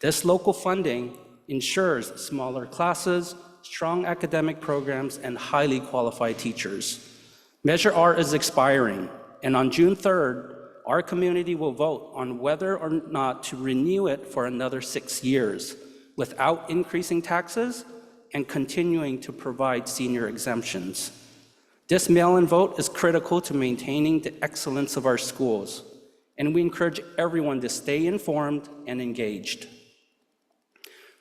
This local funding ensures smaller classes, strong academic programs, and highly qualified teachers. Measure R is expiring, and on June 3rd, our community will vote on whether or not to renew it for another 6 years without increasing taxes and continuing to provide senior exemptions. This mail-in vote is critical to maintaining the excellence of our schools, and we encourage everyone to stay informed and engaged.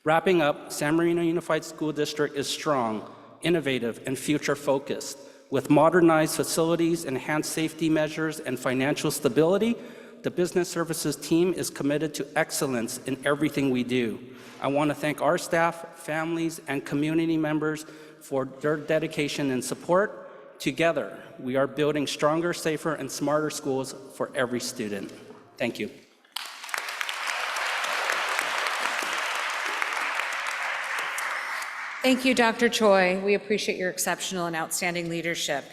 Wrapping up, San Marino Unified School District is strong, innovative, and future-focused. With modernized facilities, enhanced safety measures, and financial stability, the business services team is committed to excellence in everything we do. I want to thank our staff, families, and community members for their dedication and support. Together, we are building stronger, safer, and smarter schools for every student. Thank you. Thank you, Dr. Choi. We appreciate your exceptional and outstanding leadership.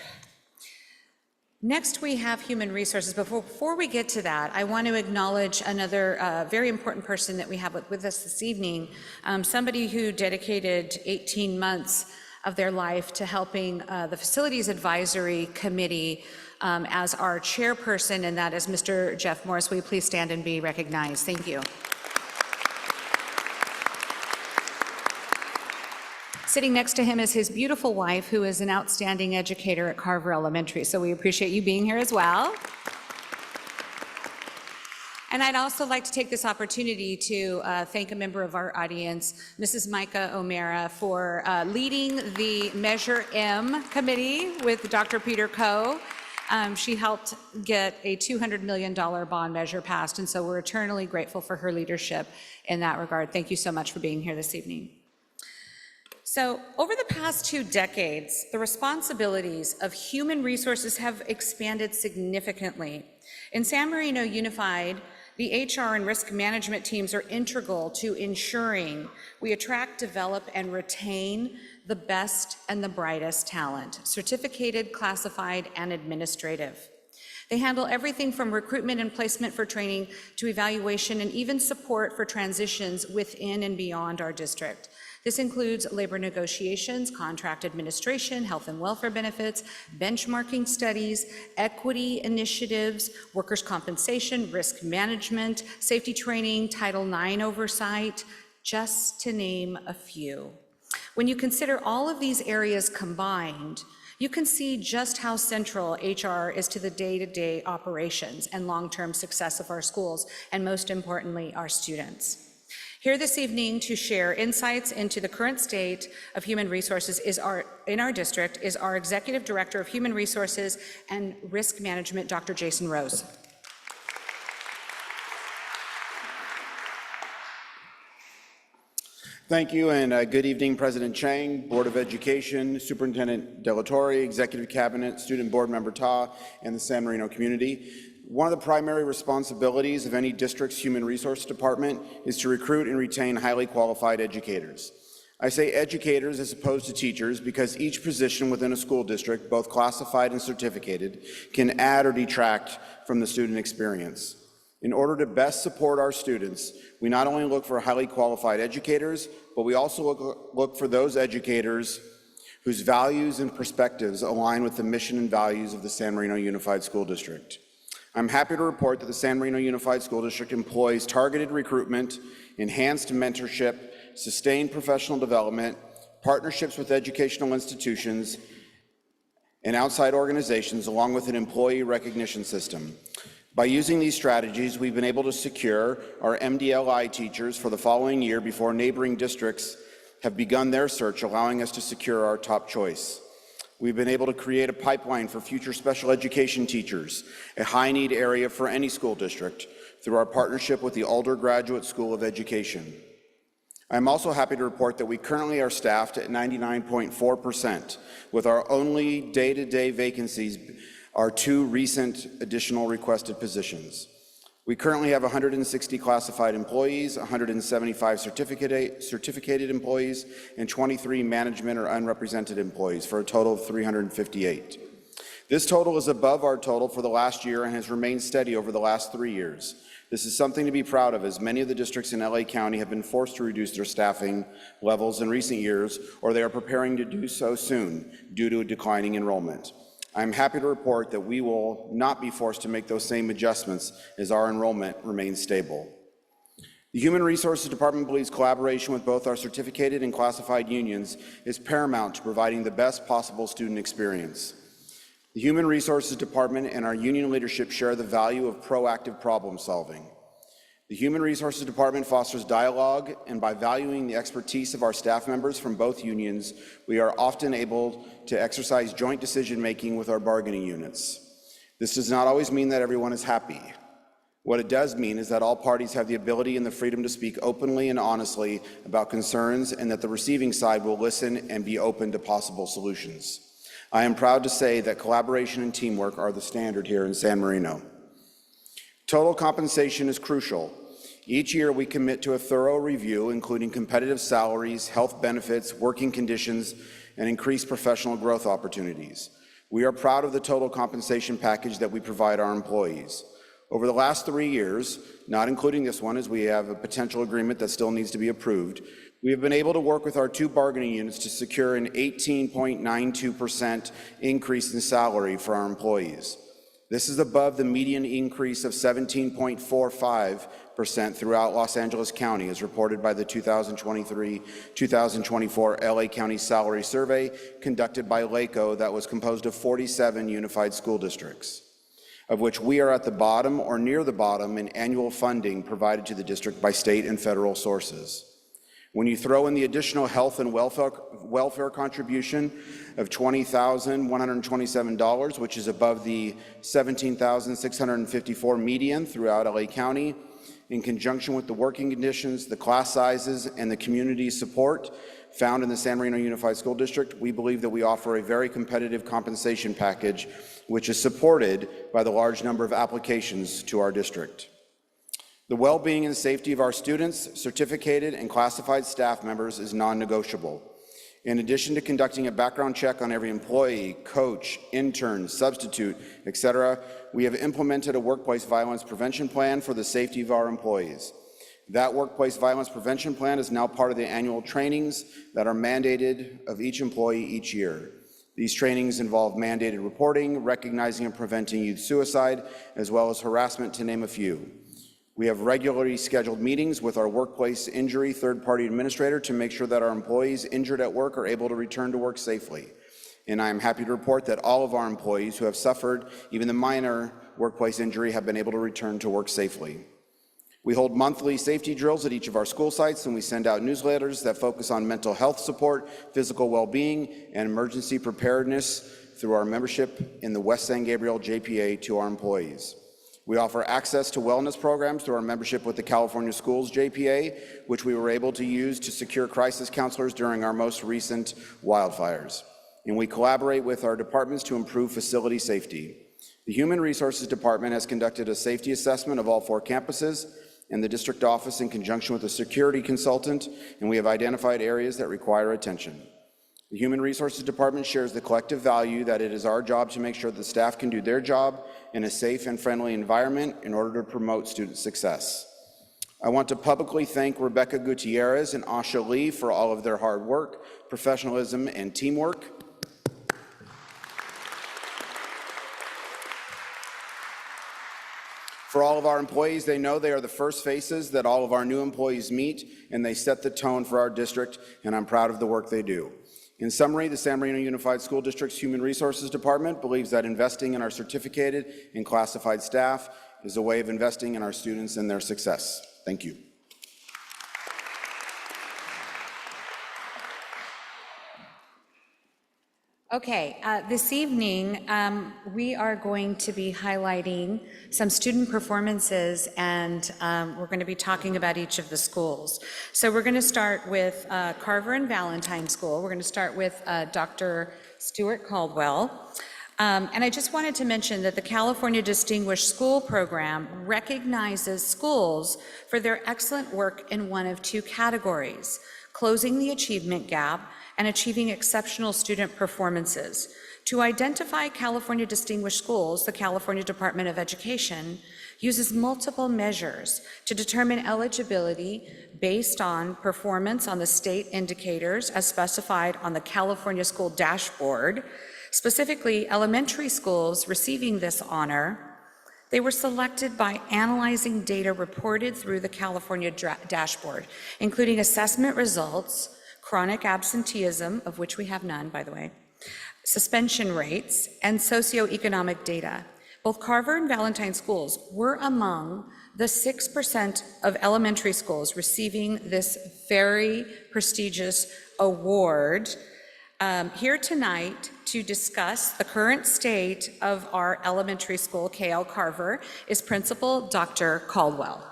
Next, we have human resources. Before we get to that, I want to acknowledge another very important person that we have with us this evening, somebody who dedicated 18 months of their life to helping the Facilities Advisory Committee as our chairperson, and that is Mr. Jeff Morris. Will you please stand and be recognized? Thank you. Sitting next to him is his beautiful wife, who is an outstanding educator at Carver Elementary, so we appreciate you being here as well. And I'd also like to take this opportunity to thank a member of our audience, Mrs. Micah O'Mara, for leading the Measure M committee with Dr. Peter Coe. She helped get a $200 million bond measure passed, and so we're eternally grateful for her leadership in that regard. Thank you so much for being here this evening. So over the past 2 decades, the responsibilities of human resources have expanded significantly. In San Marino Unified, the HR and risk management teams are integral to ensuring we attract, develop, and retain the best and the brightest talent, certificated, classified, and administrative. They handle everything from recruitment and placement for training to evaluation and even support for transitions within and beyond our district. This includes labor negotiations, contract administration, health and welfare benefits, benchmarking studies, equity initiatives, workers' compensation, risk management, safety training, Title IX oversight, just to name a few. When you consider all of these areas combined, you can see just how central HR is to the day-to-day operations and long-term success of our schools, and most importantly, our students. Here this evening to share insights into the current state of human resources in our district is our Executive Director of Human Resources and Risk Management, Dr. Jason Rose. Thank you, and good evening, President Chang, Board of Education, Superintendent Delatorre, Executive Cabinet, Student Board Member Ta, and the San Marino community. One of the primary responsibilities of any district's human resource department is to recruit and retain highly qualified educators. I say educators as opposed to teachers because each position within a school district, both classified and certificated, can add or detract from the student experience. In order to best support our students, we not only look for highly qualified educators, but we also look for those educators whose values and perspectives align with the mission and values of the San Marino Unified School District. I'm happy to report that the San Marino Unified School District employs targeted recruitment, enhanced mentorship, sustained professional development, partnerships with educational institutions and outside organizations, along with an employee recognition system. By using these strategies, we've been able to secure our MDLI teachers for the following year before neighboring districts have begun their search, allowing us to secure our top choice. We've been able to create a pipeline for future special education teachers, a high-need area for any school district, through our partnership with the Alder Graduate School of Education. I'm also happy to report that we currently are staffed at 99.4%, with our only day-to-day vacancies are 2 recent additional requested positions. We currently have 160 classified employees, 175 certificated employees, and 23 management or unrepresented employees, for a total of 358. This total is above our total for the last year and has remained steady over the last 3 years. This is something to be proud of, as many of the districts in LA County have been forced to reduce their staffing levels in recent years, or they are preparing to do so soon due to a declining enrollment. I'm happy to report that we will not be forced to make those same adjustments as our enrollment remains stable. The Human Resources Department believes collaboration with both our certificated and classified unions is paramount to providing the best possible student experience. The Human Resources Department and our union leadership share the value of proactive problem solving. The Human Resources Department fosters dialogue, and by valuing the expertise of our staff members from both unions, we are often able to exercise joint decision-making with our bargaining units. This does not always mean that everyone is happy. What it does mean is that all parties have the ability and the freedom to speak openly and honestly about concerns, and that the receiving side will listen and be open to possible solutions. I am proud to say that collaboration and teamwork are the standard here in San Marino. Total compensation is crucial. Each year we commit to a thorough review, including competitive salaries, health benefits, working conditions, and increased professional growth opportunities. We are proud of the total compensation package that we provide our employees. Over the last 3 years, not including this one, as we have a potential agreement that still needs to be approved, we have been able to work with our 2 bargaining units to secure an 18.92% increase in salary for our employees. This is above the median increase of 17.45% throughout Los Angeles County, as reported by the 2023-2024 LA County Salary Survey conducted by LACO that was composed of 47 unified school districts, of which we are at the bottom or near the bottom in annual funding provided to the district by state and federal sources. When you throw in the additional health and welfare contribution of $20,127, which is above the $17,654 median throughout LA County, in conjunction with the working conditions, the class sizes, and the community support found in the San Marino Unified School District, we believe that we offer a very competitive compensation package, which is supported by the large number of applications to our district. The well-being and safety of our students, certificated and classified staff members is non-negotiable. In addition to conducting a background check on every employee, coach, intern, substitute, etc., we have implemented a workplace violence prevention plan for the safety of our employees. That workplace violence prevention plan is now part of the annual trainings that are mandated of each employee each year. These trainings involve mandated reporting, recognizing and preventing youth suicide, as well as harassment, to name a few. We have regularly scheduled meetings with our workplace injury third-party administrator to make sure that our employees injured at work are able to return to work safely. And I am happy to report that all of our employees who have suffered even the minor workplace injury have been able to return to work safely. We hold monthly safety drills at each of our school sites, and we send out newsletters that focus on mental health support, physical well-being, and emergency preparedness through our membership in the West San Gabriel JPA to our employees. We offer access to wellness programs through our membership with the California Schools JPA, which we were able to use to secure crisis counselors during our most recent wildfires. And we collaborate with our departments to improve facility safety. The Human Resources Department has conducted a safety assessment of all 4 campuses, and the district office in conjunction with a security consultant, and we have identified areas that require attention. The Human Resources Department shares the collective value that it is our job to make sure that staff can do their job in a safe and friendly environment in order to promote student success. I want to publicly thank Rebecca Gutierrez and Asha Lee for all of their hard work, professionalism, and teamwork. For all of our employees, they know they are the first faces that all of our new employees meet, and they set the tone for our district, and I'm proud of the work they do. In summary, the San Marino Unified School District's Human Resources Department believes that investing in our certificated and classified staff is a way of investing in our students and their success. Thank you. Okay, this evening, we are going to be highlighting some student performances, and we're going to be talking about each of the schools. So we're going to start with Carver and Valentine School. We're going to start with Dr. Stuart Caldwell. And I just wanted to mention that the California Distinguished School Program recognizes schools for their excellent work in one of 2 categories: closing the achievement gap and achieving exceptional student performances. To identify California Distinguished Schools, the California Department of Education uses multiple measures to determine eligibility based on performance on the state indicators as specified on the California School Dashboard. Specifically, elementary schools receiving this honor, they were selected by analyzing data reported through the California Dashboard, including assessment results, chronic absenteeism, of which we have none, by the way, suspension rates, and socioeconomic data. Both Carver and Valentine schools were among the 6% of elementary schools receiving this very prestigious award. Here tonight to discuss the current state of our elementary school, KL Carver, is Principal Dr. Caldwell.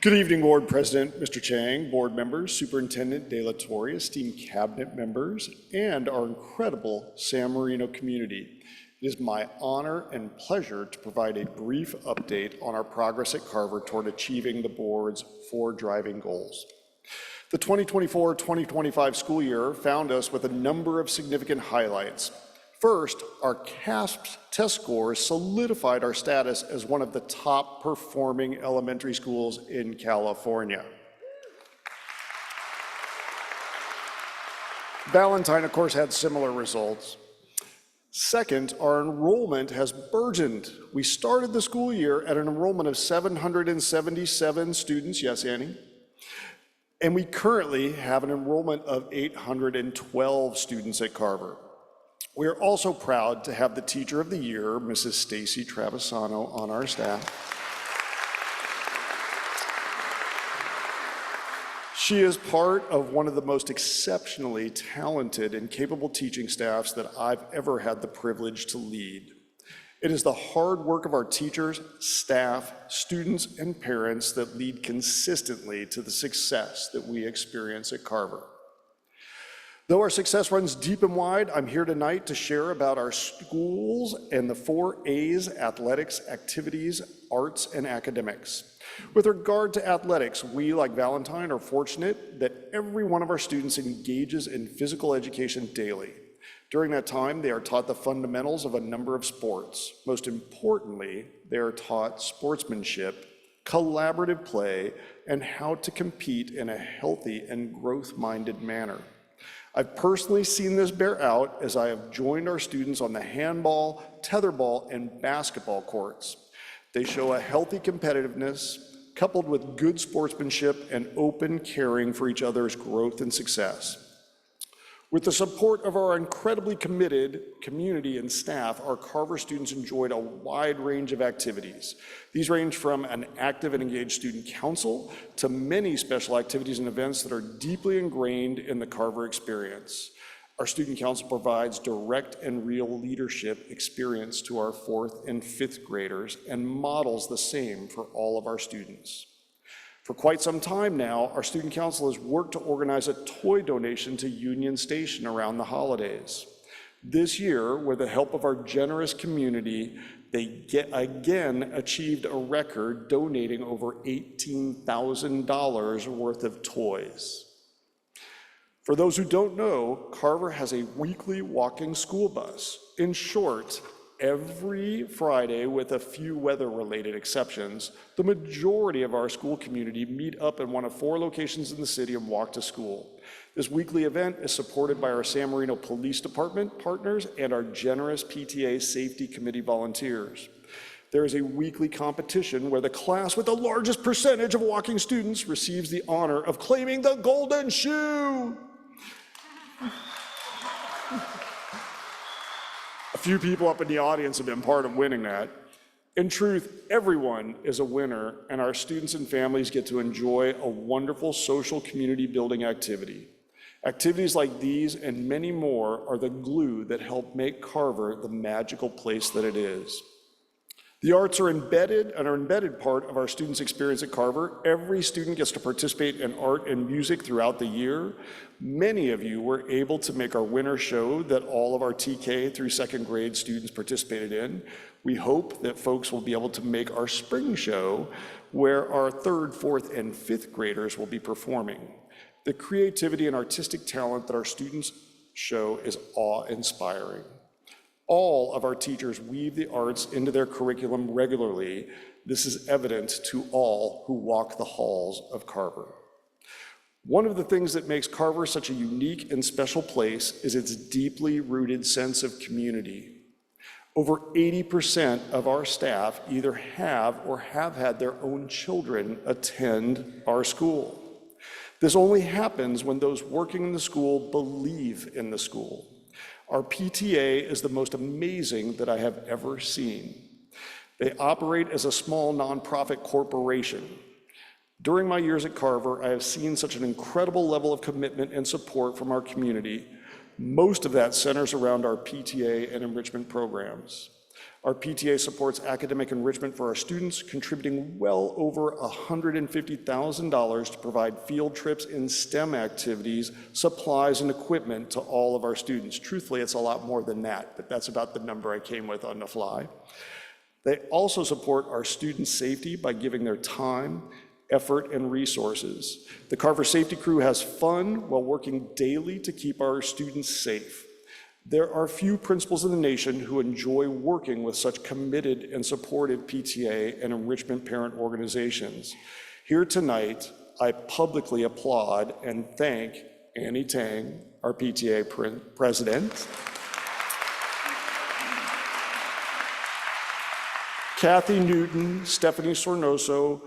Good evening, Board President, Mr. Chang, board members, Superintendent De La Torre, esteemed cabinet members, and our incredible San Marino community. It is my honor and pleasure to provide a brief update on our progress at Carver toward achieving the board's 4 driving goals. The 2024-2025 school year found us with a number of significant highlights. First, our CASP test scores solidified our status as one of the top performing elementary schools in California. Valentine, of course, had similar results. Second, our enrollment has burgeoned. We started the school year at an enrollment of 777 students, yes, Annie, and we currently have an enrollment of 812 students at Carver. We are also proud to have the Teacher of the Year, Mrs. Stacy Travisano, on our staff. She is part of one of the most exceptionally talented and capable teaching staffs that I've ever had the privilege to lead. It is the hard work of our teachers, staff, students, and parents that lead consistently to the success that we experience at Carver. Though our success runs deep and wide, I'm here tonight to share about our schools and the 4 A's: athletics, activities, arts, and academics. With regard to athletics, we, like Valentine, are fortunate that every one of our students engages in physical education daily. During that time, they are taught the fundamentals of a number of sports. Most importantly, they are taught sportsmanship, collaborative play, and how to compete in a healthy and growth-minded manner. I've personally seen this bear out as I have joined our students on the handball, tetherball, and basketball courts. They show a healthy competitiveness coupled with good sportsmanship and open caring for each other's growth and success. With the support of our incredibly committed community and staff, our Carver students enjoyed a wide range of activities. These range from an active and engaged student council to many special activities and events that are deeply ingrained in the Carver experience. Our student council provides direct and real leadership experience to our 4th and 5th graders and models the same for all of our students. For quite some time now, our student council has worked to organize a toy donation to Union Station around the holidays. This year, with the help of our generous community, they again achieved a record, donating over $18,000 worth of toys. For those who don't know, Carver has a weekly walking school bus. In short, every Friday, with a few weather-related exceptions, the majority of our school community meet up in one of 4 locations in the city and walk to school. This weekly event is supported by our San Marino Police Department partners and our generous PTA Safety Committee volunteers. There is a weekly competition where the class with the largest percentage of walking students receives the honor of claiming the golden shoe. A few people up in the audience have been part of winning that. In truth, everyone is a winner, and our students and families get to enjoy a wonderful social community building activity. Activities like these and many more are the glue that help make Carver the magical place that it is. The arts are an embedded part of our students' experience at Carver. Every student gets to participate in art and music throughout the year. Many of you were able to make our winter show that all of our TK through 2nd grade students participated in. We hope that folks will be able to make our spring show where our 3rd, 4th, and 5th graders will be performing. The creativity and artistic talent that our students show is awe-inspiring. All of our teachers weave the arts into their curriculum regularly. This is evident to all who walk the halls of Carver. One of the things that makes Carver such a unique and special place is its deeply rooted sense of community. Over 80% of our staff either have or have had their own children attend our school. This only happens when those working in the school believe in the school. Our PTA is the most amazing that I have ever seen. They operate as a small nonprofit corporation. During my years at Carver, I have seen such an incredible level of commitment and support from our community. Most of that centers around our PTA and enrichment programs. Our PTA supports academic enrichment for our students, contributing well over $150,000 to provide field trips in STEM activities, supplies, and equipment to all of our students. Truthfully, it's a lot more than that, but that's about the number I came with on the fly. They also support our students' safety by giving their time, effort, and resources. The Carver Safety Crew has fun while working daily to keep our students safe. There are few principals in the nation who enjoy working with such committed and supportive PTA and enrichment parent organizations. Here tonight, I publicly applaud and thank Annie Tang, our PTA president, Kathy Newton, Stephanie Sornoso,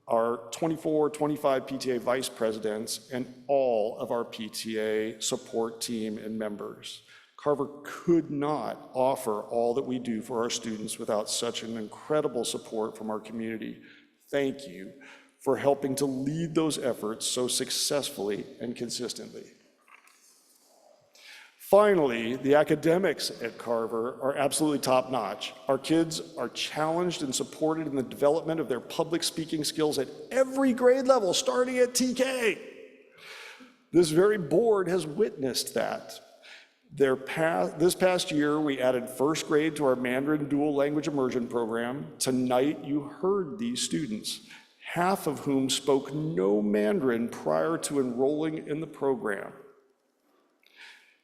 our 24-25 PTA vice presidents, and all of our PTA support team and members. Carver could not offer all that we do for our students without such an incredible support from our community. Thank you for helping to lead those efforts so successfully and consistently. Finally, the academics at Carver are absolutely top-notch. Our kids are challenged and supported in the development of their public speaking skills at every grade level, starting at TK. This very board has witnessed that. This past year, we added 1st grade to our Mandarin dual language immersion program. Tonight, you heard these students, half of whom spoke no Mandarin prior to enrolling in the program.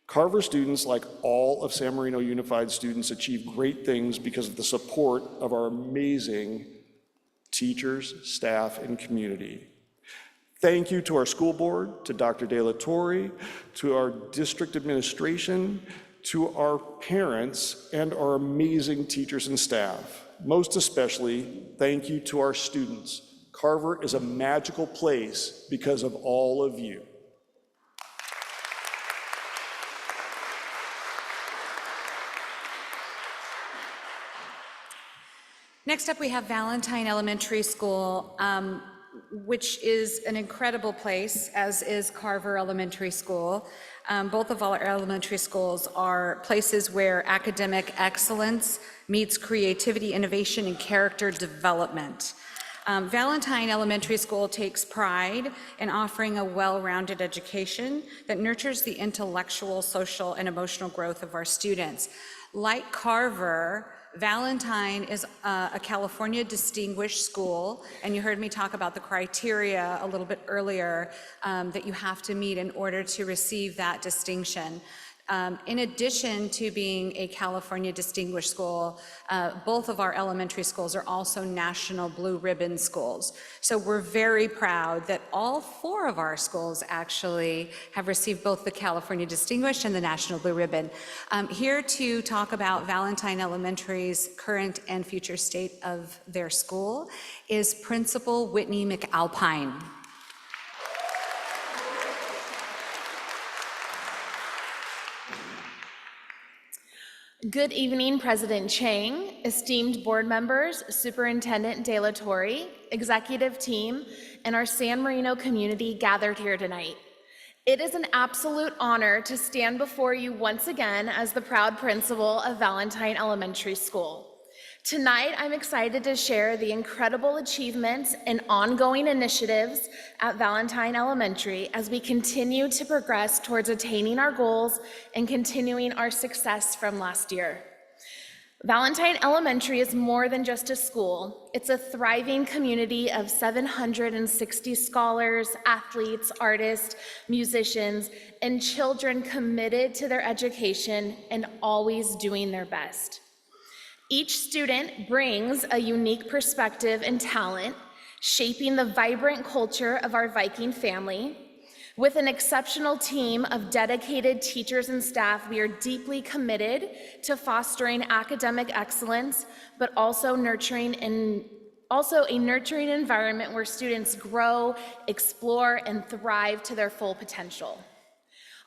Carver students, like all of San Marino Unified students, achieve great things because of the support of our amazing teachers, staff, and community. Thank you to our school board, to Dr. De La Torre, to our district administration, to our parents, and our amazing teachers and staff. Most especially, thank you to our students. Carver is a magical place because of all of you. Next up, we have Valentine Elementary School. which is an incredible place, as is Carver Elementary School. Both of our elementary schools are places where academic excellence meets creativity, innovation, and character development. Valentine Elementary School takes pride in offering a well-rounded education that nurtures the intellectual, social, and emotional growth of our students. Like Carver, Valentine is a California Distinguished School, and you heard me talk about the criteria a little bit earlier that you have to meet in order to receive that distinction. In addition to being a California Distinguished School, both of our elementary schools are also National Blue Ribbon schools. So we're very proud that all 4 of our schools actually have received both the California Distinguished and the National Blue Ribbon. Here to talk about Valentine Elementary's current and future state of their school is Principal Whitney McAlpine. Good evening, President Chang, esteemed board members, Superintendent De La Torre, executive team, and our San Marino community gathered here tonight. It is an absolute honor to stand before you once again as the proud principal of Valentine Elementary School. Tonight, I'm excited to share the incredible achievements and ongoing initiatives at Valentine Elementary as we continue to progress towards attaining our goals and continuing our success from last year. Valentine Elementary is more than just a school. It's a thriving community of 760 scholars, athletes, artists, musicians, and children committed to their education and always doing their best. Each student brings a unique perspective and talent, shaping the vibrant culture of our Viking family. With an exceptional team of dedicated teachers and staff, we are deeply committed to fostering academic excellence, but also a nurturing environment where students grow, explore, and thrive to their full potential.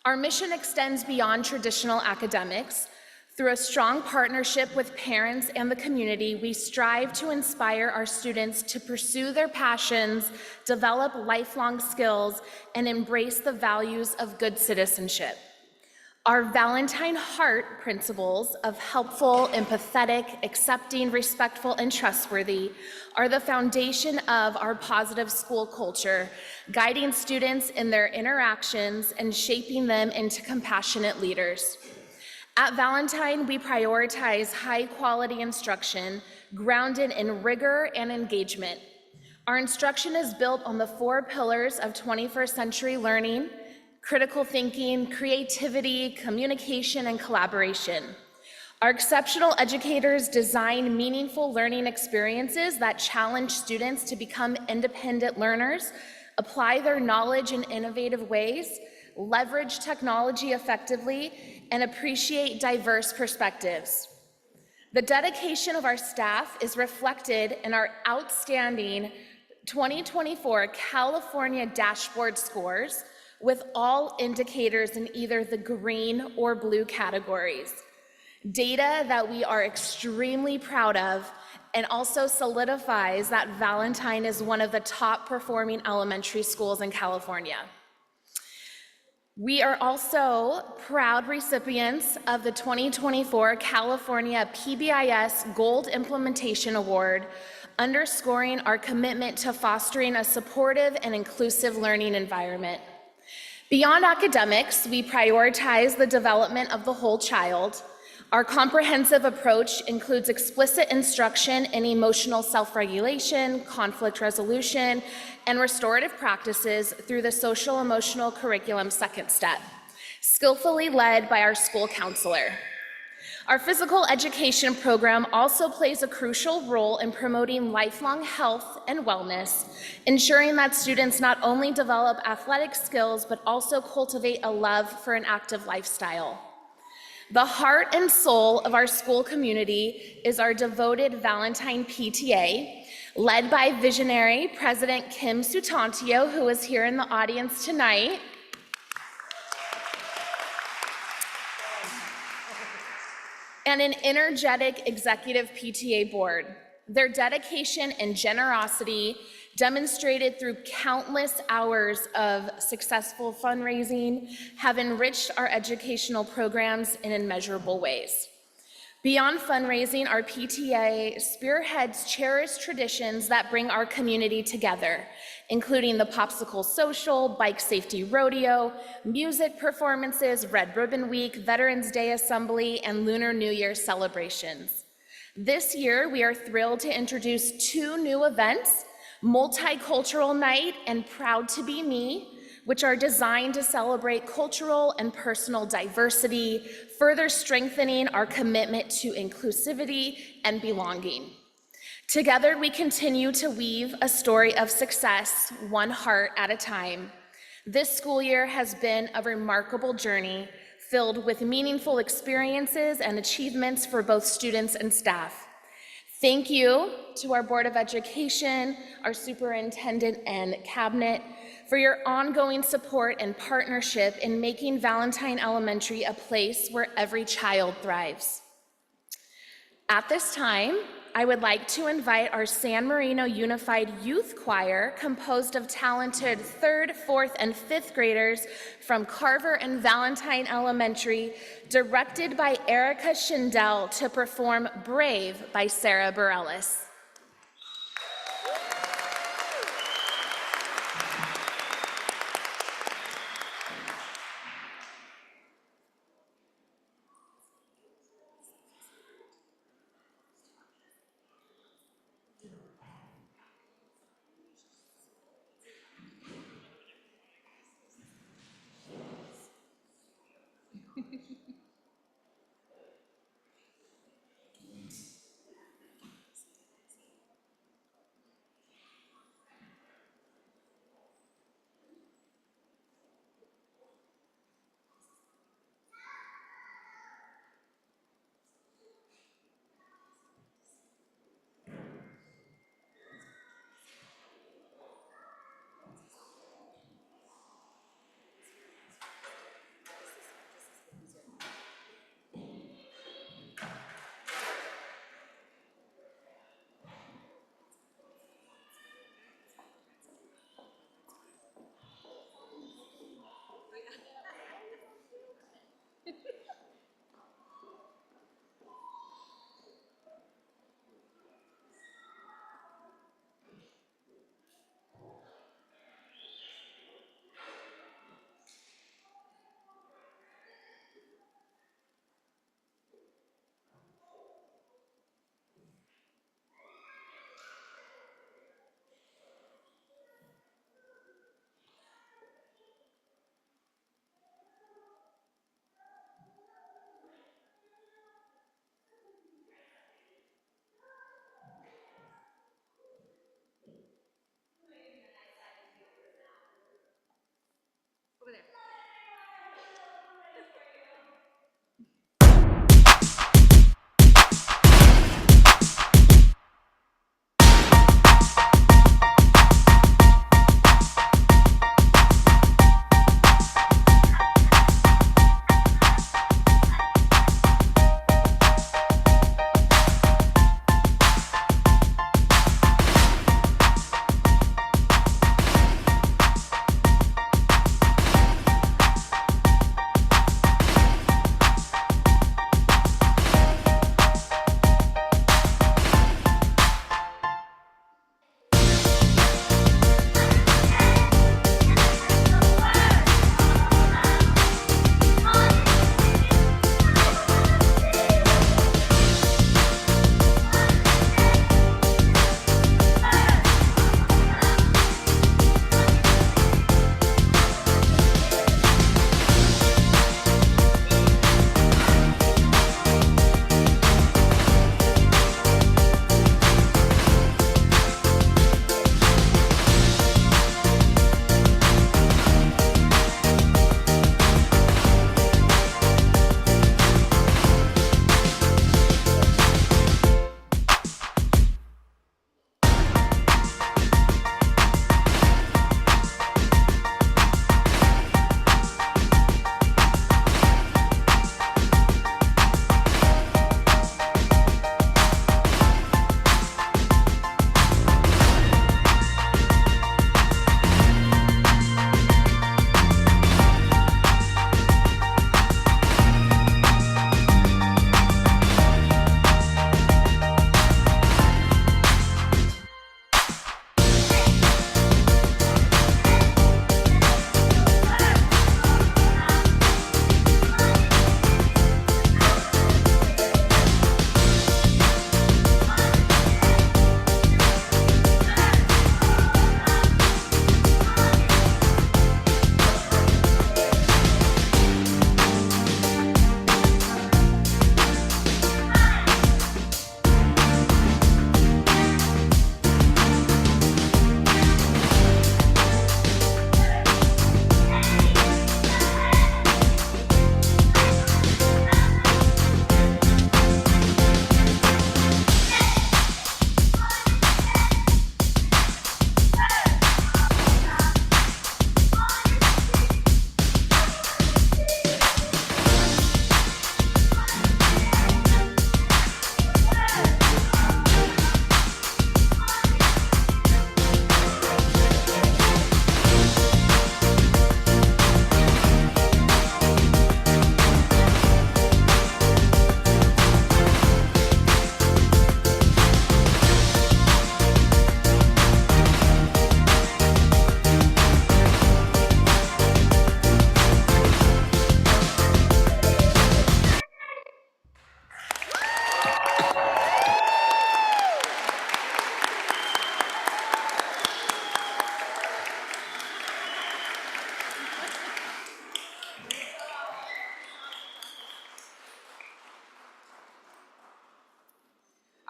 Our mission extends beyond traditional academics. Through a strong partnership with parents and the community, we strive to inspire our students to pursue their passions, develop lifelong skills, and embrace the values of good citizenship. Our Valentine Heart principles of helpful, empathetic, accepting, respectful, and trustworthy are the foundation of our positive school culture, guiding students in their interactions and shaping them into compassionate leaders. At Valentine, we prioritize high-quality instruction grounded in rigor and engagement. Our instruction is built on the 4 pillars of 21st century learning: critical thinking, creativity, communication, and collaboration. Our exceptional educators design meaningful learning experiences that challenge students to become independent learners, apply their knowledge in innovative ways, leverage technology effectively, and appreciate diverse perspectives. The dedication of our staff is reflected in our outstanding 2024 California dashboard scores, with all indicators in either the green or blue categories. Data that we are extremely proud of and also solidifies that Valentine is one of the top performing elementary schools in California. We are also proud recipients of the 2024 California PBIS Gold Implementation Award, underscoring our commitment to fostering a supportive and inclusive learning environment. Beyond academics, we prioritize the development of the whole child. Our comprehensive approach includes explicit instruction in emotional self-regulation, conflict resolution, and restorative practices through the social-emotional curriculum second step, skillfully led by our school counselor. Our physical education program also plays a crucial role in promoting lifelong health and wellness, ensuring that students not only develop athletic skills, but also cultivate a love for an active lifestyle. The heart and soul of our school community is our devoted Valentine PTA, led by visionary President Kim Sutantio, who is here in the audience tonight. And an energetic executive PTA board. Their dedication and generosity demonstrated through countless hours of successful fundraising, have enriched our educational programs in immeasurable ways. Beyond fundraising, our PTA spearheads cherished traditions that bring our community together, including the Popsicle Social, Bike Safety Rodeo, music performances, Red Ribbon Week, Veterans Day Assembly, and Lunar New Year celebrations. This year, we are thrilled to introduce 2 new events, Multicultural Night and Proud to Be Me, which are designed to celebrate cultural and personal diversity, further strengthening our commitment to inclusivity and belonging. Together, we continue to weave a story of success, one heart at a time. This school year has been a remarkable journey filled with meaningful experiences and achievements for both students and staff. Thank you to our Board of Education, our superintendent and cabinet, for your ongoing support and partnership in making Valentine Elementary a place where every child thrives. At this time, I would like to invite our San Marino Unified Youth Choir, composed of talented 3rd, 4th, and 5th graders from Carver and Valentine Elementary, directed by Erica Schindel, to perform Brave by Sarah Bareilles.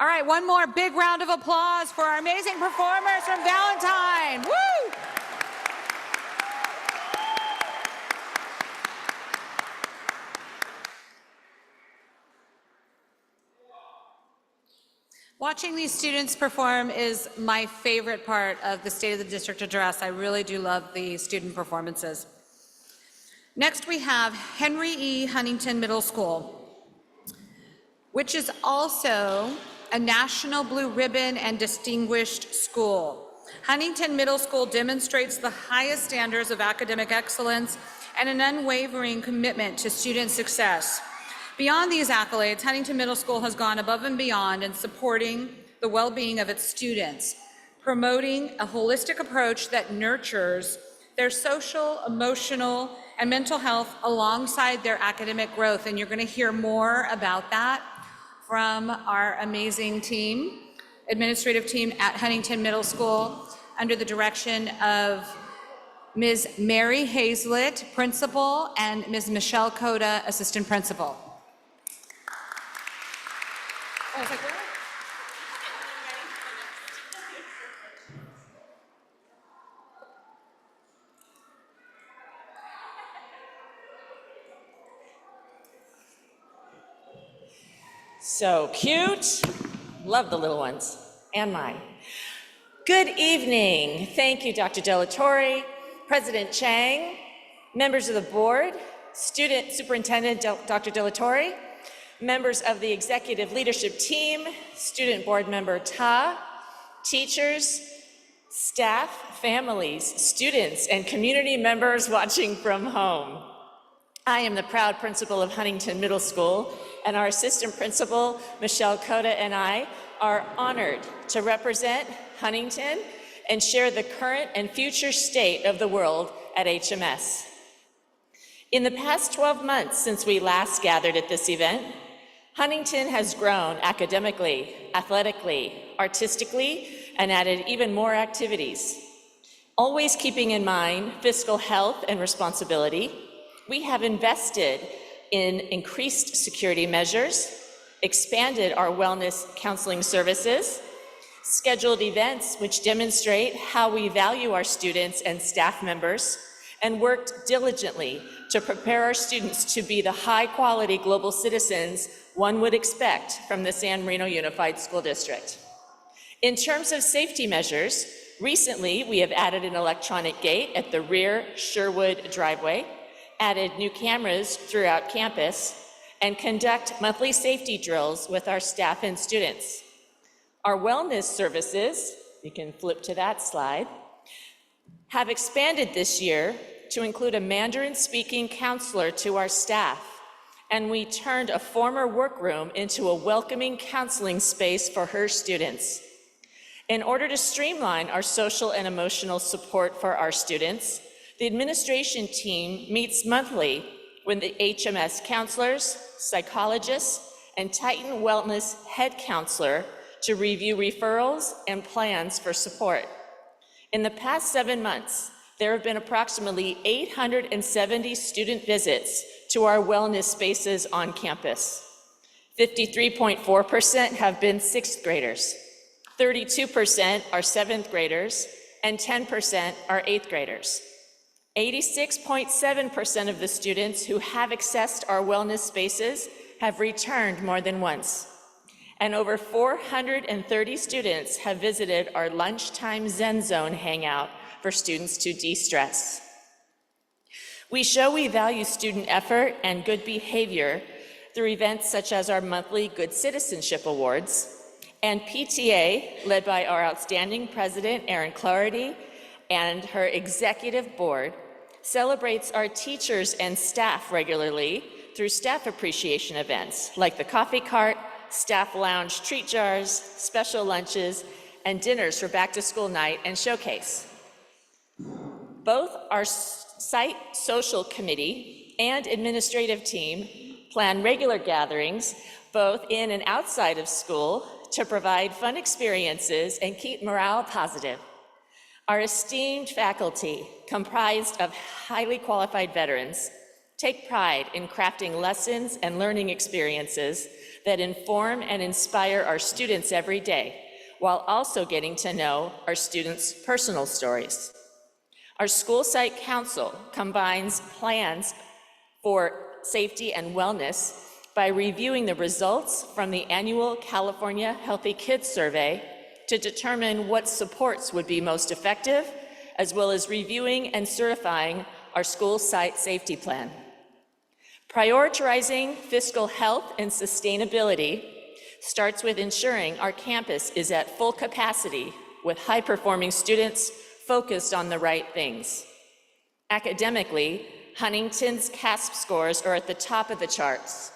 All right, one more big round of applause for our amazing performers from Valentine. Woo! Watching these students perform is my favorite part of the State of the District Address. I really do love the student performances. Next, we have Henry E. Huntington Middle School, which is also a National Blue Ribbon and Distinguished School. Huntington Middle School demonstrates the highest standards of academic excellence and an unwavering commitment to student success. Beyond these accolades, Huntington Middle School has gone above and beyond in supporting the well-being of its students, promoting a holistic approach that nurtures their social, emotional, and mental health alongside their academic growth. And you're going to hear more about that from our amazing team, administrative team at Huntington Middle School, under the direction of Ms. Mary Hazlett, principal, and Ms. Michelle Coda, assistant principal. I was like, where? So cute. Love the little ones, and mine. Good evening. Thank you, Dr. Delatorre, President Chang, members of the board, student superintendent Dr. Delatorre, members of the executive leadership team, student board member Ta, teachers, staff, families, students, and community members watching from home. I am the proud principal of Huntington Middle School, and our assistant principal, Michelle Coda, and I are honored to represent Huntington and share the current and future state of the world at HMS. In the past 12 months since we last gathered at this event, Huntington has grown academically, athletically, artistically, and added even more activities. Always keeping in mind fiscal health and responsibility, we have invested in increased security measures, expanded our wellness counseling services, scheduled events which demonstrate how we value our students and staff members, and worked diligently to prepare our students to be the high-quality global citizens one would expect from the San Marino Unified School District. In terms of safety measures, recently we have added an electronic gate at the rear Sherwood driveway, added new cameras throughout campus, and conduct monthly safety drills with our staff and students. Our wellness services, you can flip to that slide, have expanded this year to include a Mandarin-speaking counselor to our staff, and we turned a former workroom into a welcoming counseling space for her students. In order to streamline our social and emotional support for our students, the administration team meets monthly with the HMS counselors, psychologists, and Titan Wellness head counselor to review referrals and plans for support. In the past 7 months, there have been approximately 870 student visits to our wellness spaces on campus. 53.4% have been 6th graders, 32% are 7th graders, and 10% are 8th graders. 86.7% of the students who have accessed our wellness spaces have returned more than once. And over 430 students have visited our lunchtime Zen Zone hangout for students to de-stress. We show we value student effort and good behavior through events such as our monthly Good Citizenship Awards, and PTA, led by our outstanding president, Erin Clarity, and her executive board, celebrates our teachers and staff regularly through staff appreciation events like the coffee cart, staff lounge treat jars, special lunches, and dinners for back-to-school night and showcase. Both our site social committee and administrative team plan regular gatherings, both in and outside of school, to provide fun experiences and keep morale positive. Our esteemed faculty, comprised of highly qualified veterans, take pride in crafting lessons and learning experiences that inform and inspire our students every day, while also getting to know our students' personal stories. Our school site council combines plans for safety and wellness by reviewing the results from the annual California Healthy Kids Survey to determine what supports would be most effective, as well as reviewing and certifying our school site safety plan. Prioritizing fiscal health and sustainability starts with ensuring our campus is at full capacity with high-performing students focused on the right things. Academically, Huntington's CASP scores are at the top of the charts.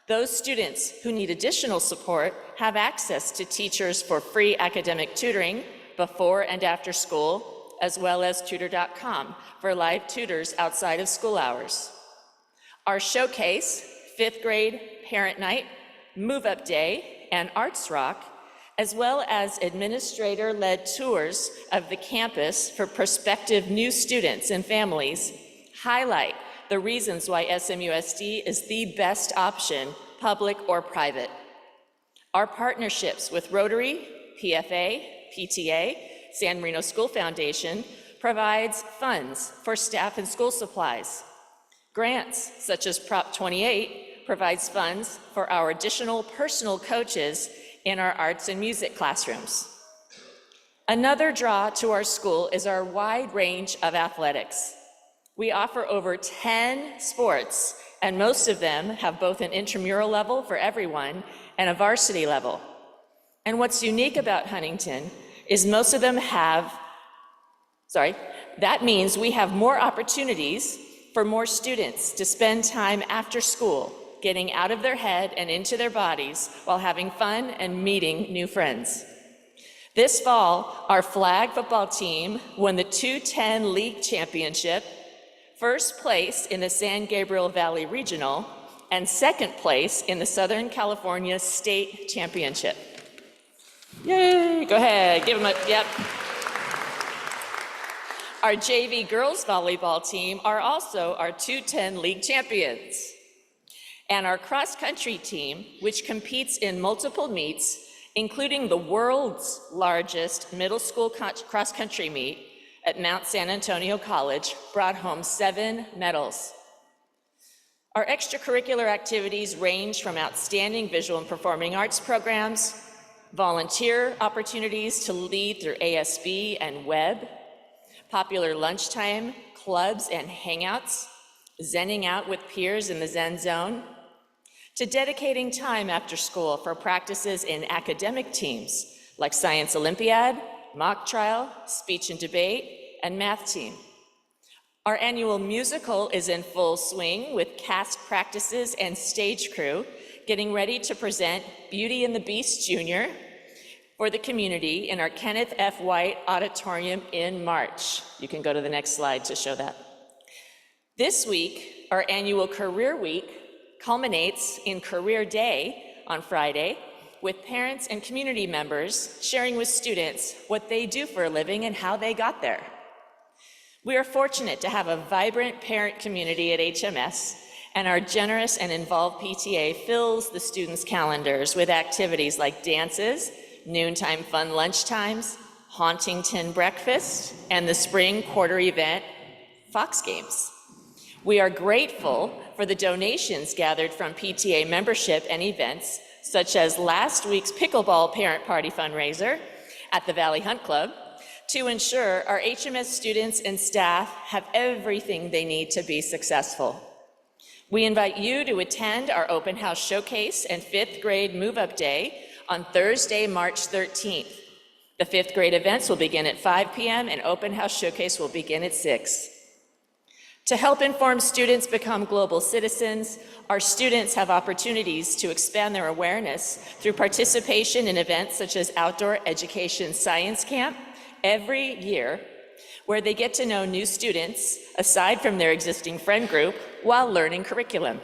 Those students who need additional support have access to teachers for free academic tutoring before and after school, as well as tutor.com for live tutors outside of school hours. Our showcase, 5th grade parent night, move-up day, and Arts Rock, as well as administrator-led tours of the campus for prospective new students and families, highlight the reasons why SMUSD is the best option, public or private. Our partnerships with Rotary, PFA, PTA, San Marino School Foundation provides funds for staff and school supplies. Grants, such as Prop 28, provides funds for our additional personal coaches in our arts and music classrooms. Another draw to our school is our wide range of athletics. We offer over 10 sports, and most of them have both an intramural level for everyone and a varsity level. And what's unique about Huntington is most of them that means we have more opportunities for more students to spend time after school, getting out of their head and into their bodies while having fun and meeting new friends. This fall, our flag football team won the 210 League Championship, first place in the San Gabriel Valley Regional, and second place in the Southern California State Championship. Yay, go ahead, give them a, yep. Our JV girls volleyball team are also our 210 League champions. And our cross-country team, which competes in multiple meets, including the world's largest middle school cross-country meet at Mount San Antonio College, brought home 7 medals. Our extracurricular activities range from outstanding visual and performing arts programs, volunteer opportunities to lead through ASB and web, popular lunchtime clubs and hangouts, zenning out with peers in the Zen Zone, to dedicating time after school for practices in academic teams like Science Olympiad, mock trial, speech and debate, and math team. Our annual musical is in full swing with cast practices and stage crew getting ready to present Beauty and the Beast Jr. for the community in our Kenneth F. White Auditorium in March. You can go to the next slide to show that. This week, our annual Career Week culminates in Career Day on Friday with parents and community members sharing with students what they do for a living and how they got there. We are fortunate to have a vibrant parent community at HMS, and our generous and involved PTA fills the students' calendars with activities like dances, noontime fun lunchtimes, Hauntington breakfast, and the spring quarter event, Fox Games. We are grateful for the donations gathered from PTA membership and events, such as last week's pickleball parent party fundraiser at the Valley Hunt Club, to ensure our HMS students and staff have everything they need to be successful. We invite you to attend our open house showcase and 5th grade move-up day on Thursday, March 13th. The 5th grade events will begin at 5 p.m. and open house showcase will begin at 6. To help inform students become global citizens, our students have opportunities to expand their awareness through participation in events such as Outdoor Education Science Camp every year, where they get to know new students aside from their existing friend group while learning curriculum.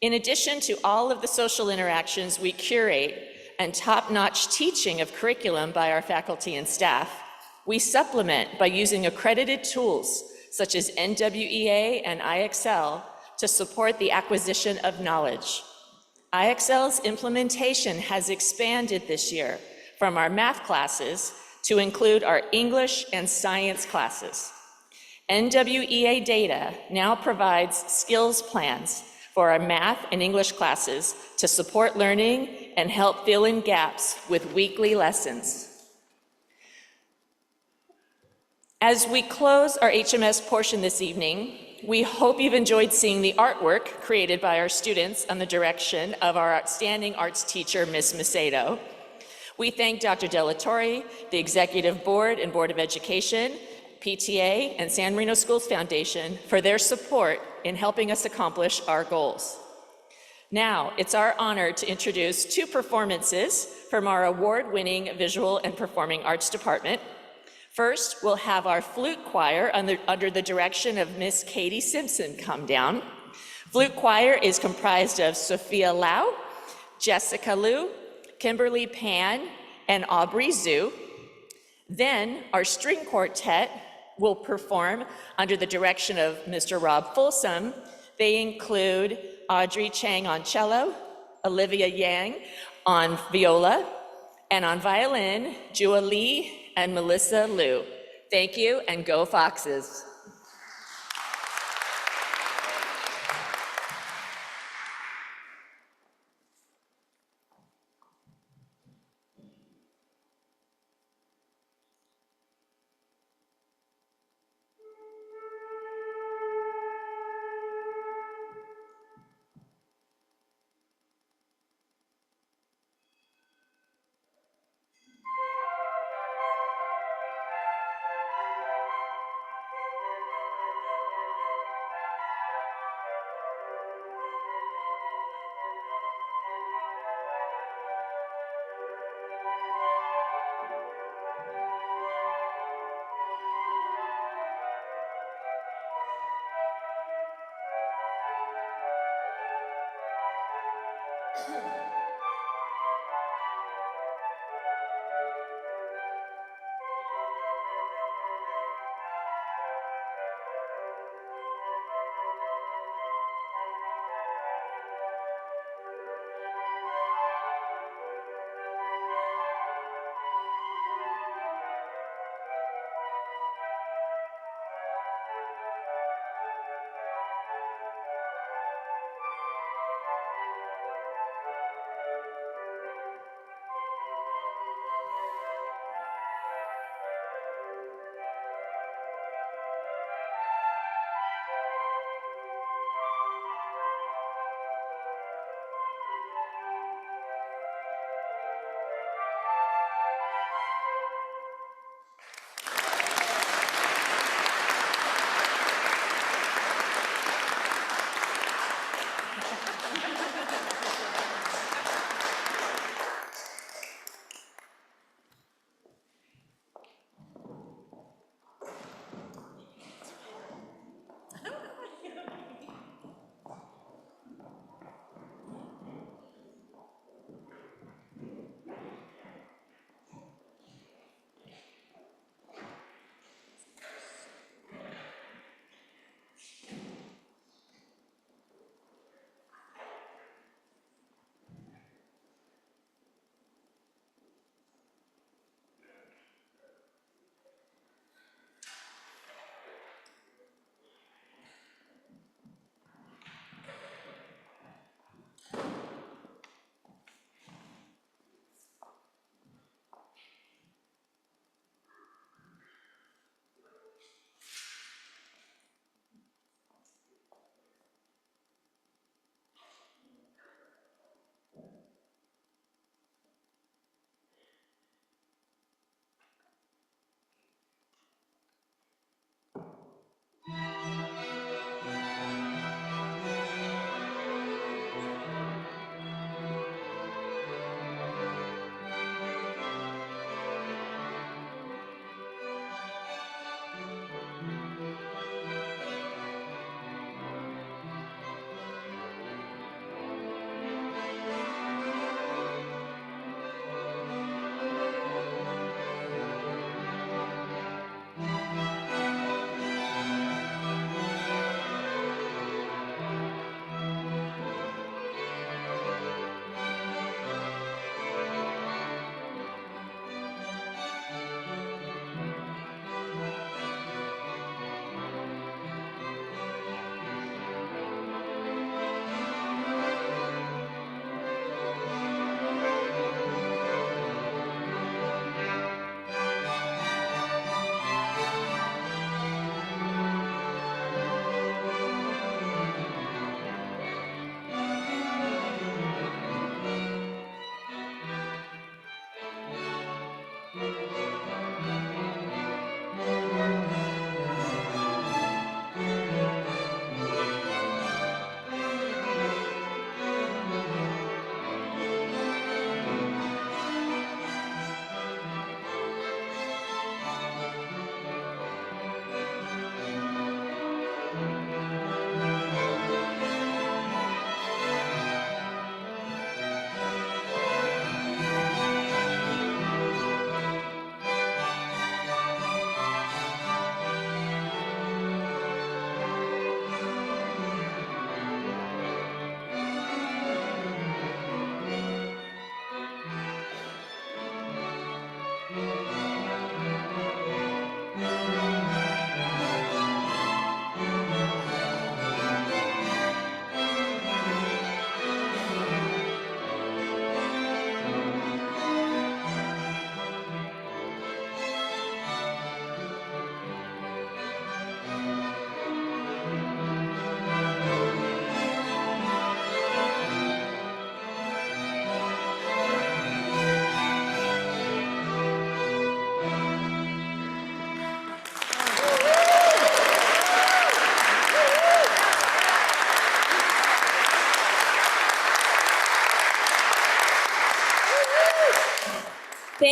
In addition to all of the social interactions we curate and top-notch teaching of curriculum by our faculty and staff, we supplement by using accredited tools such as NWEA and IXL to support the acquisition of knowledge. IXL's implementation has expanded this year from our math classes to include our English and science classes. NWEA data now provides skills plans for our math and English classes to support learning and help fill in gaps with weekly lessons. As we close our HMS portion this evening, we hope you've enjoyed seeing the artwork created by our students on the direction of our outstanding arts teacher, Ms. Macedo. We thank Dr. Delatorre, the Executive Board and Board of Education, PTA, and San Marino Schools Foundation for their support in helping us accomplish our goals. Now, it's our honor to introduce two performances from our award-winning Visual and Performing Arts Department. First, we'll have our flute choir under the direction of Miss Katie Simpson come down. Flute choir is comprised of Sophia Lau, Jessica Liu, Kimberly Pan, and Aubrey Zhu. Then our string quartet will perform under the direction of Mr. Rob Folsom. They include Audrey Chang on cello, Olivia Yang on viola, and on violin, Jua Lee and Melissa Liu. Thank you, and go Foxes.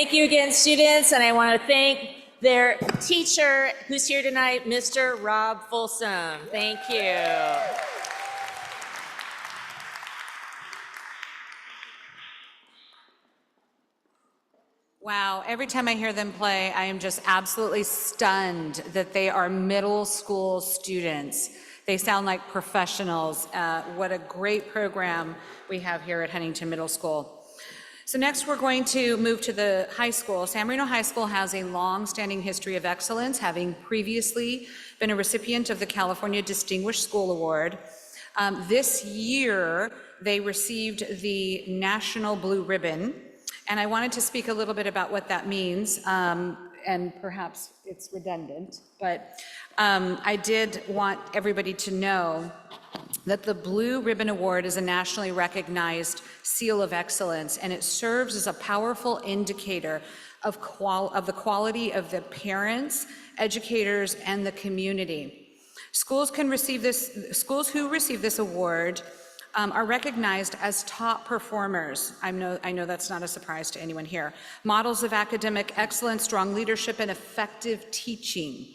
Thank you again, students, and I want to thank their teacher who's here tonight, Mr. Rob Folsom. Thank you. Wow, every time I hear them play, I am just absolutely stunned that they are middle school students. They sound like professionals. What a great program we have here at Huntington Middle School. So next we're going to move to the high school. San Marino High School has a long-standing history of excellence, having previously been a recipient of the California Distinguished School Award. This year, they received the National Blue Ribbon, and I wanted to speak a little bit about what that means, and perhaps it's redundant, but I did want everybody to know that the Blue Ribbon Award is a nationally recognized seal of excellence, and it serves as a powerful indicator of the quality of the parents, educators, and the community. Schools who receive this award are recognized as top performers. I know that's not a surprise to anyone here. Models of academic excellence, strong leadership, and effective teaching.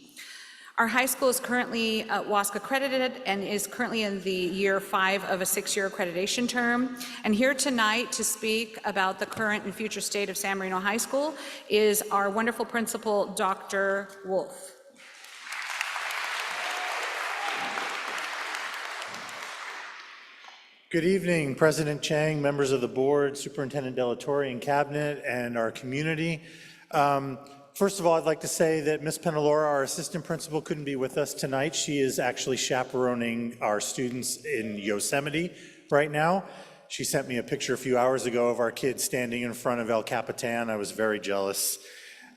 Our high school is currently WASC accredited and is currently in the year 5 of a 6-year accreditation term. And here tonight to speak about the current and future state of San Marino High School is our wonderful principal, Dr. Wolf. Good evening, President Chang, members of the board, Superintendent Delatorre and cabinet, and our community. First of all, I'd like to say that Ms. Penalora, our assistant principal, couldn't be with us tonight. She is actually chaperoning our students in Yosemite right now. She sent me a picture a few hours ago of our kids standing in front of El Capitan. I was very jealous.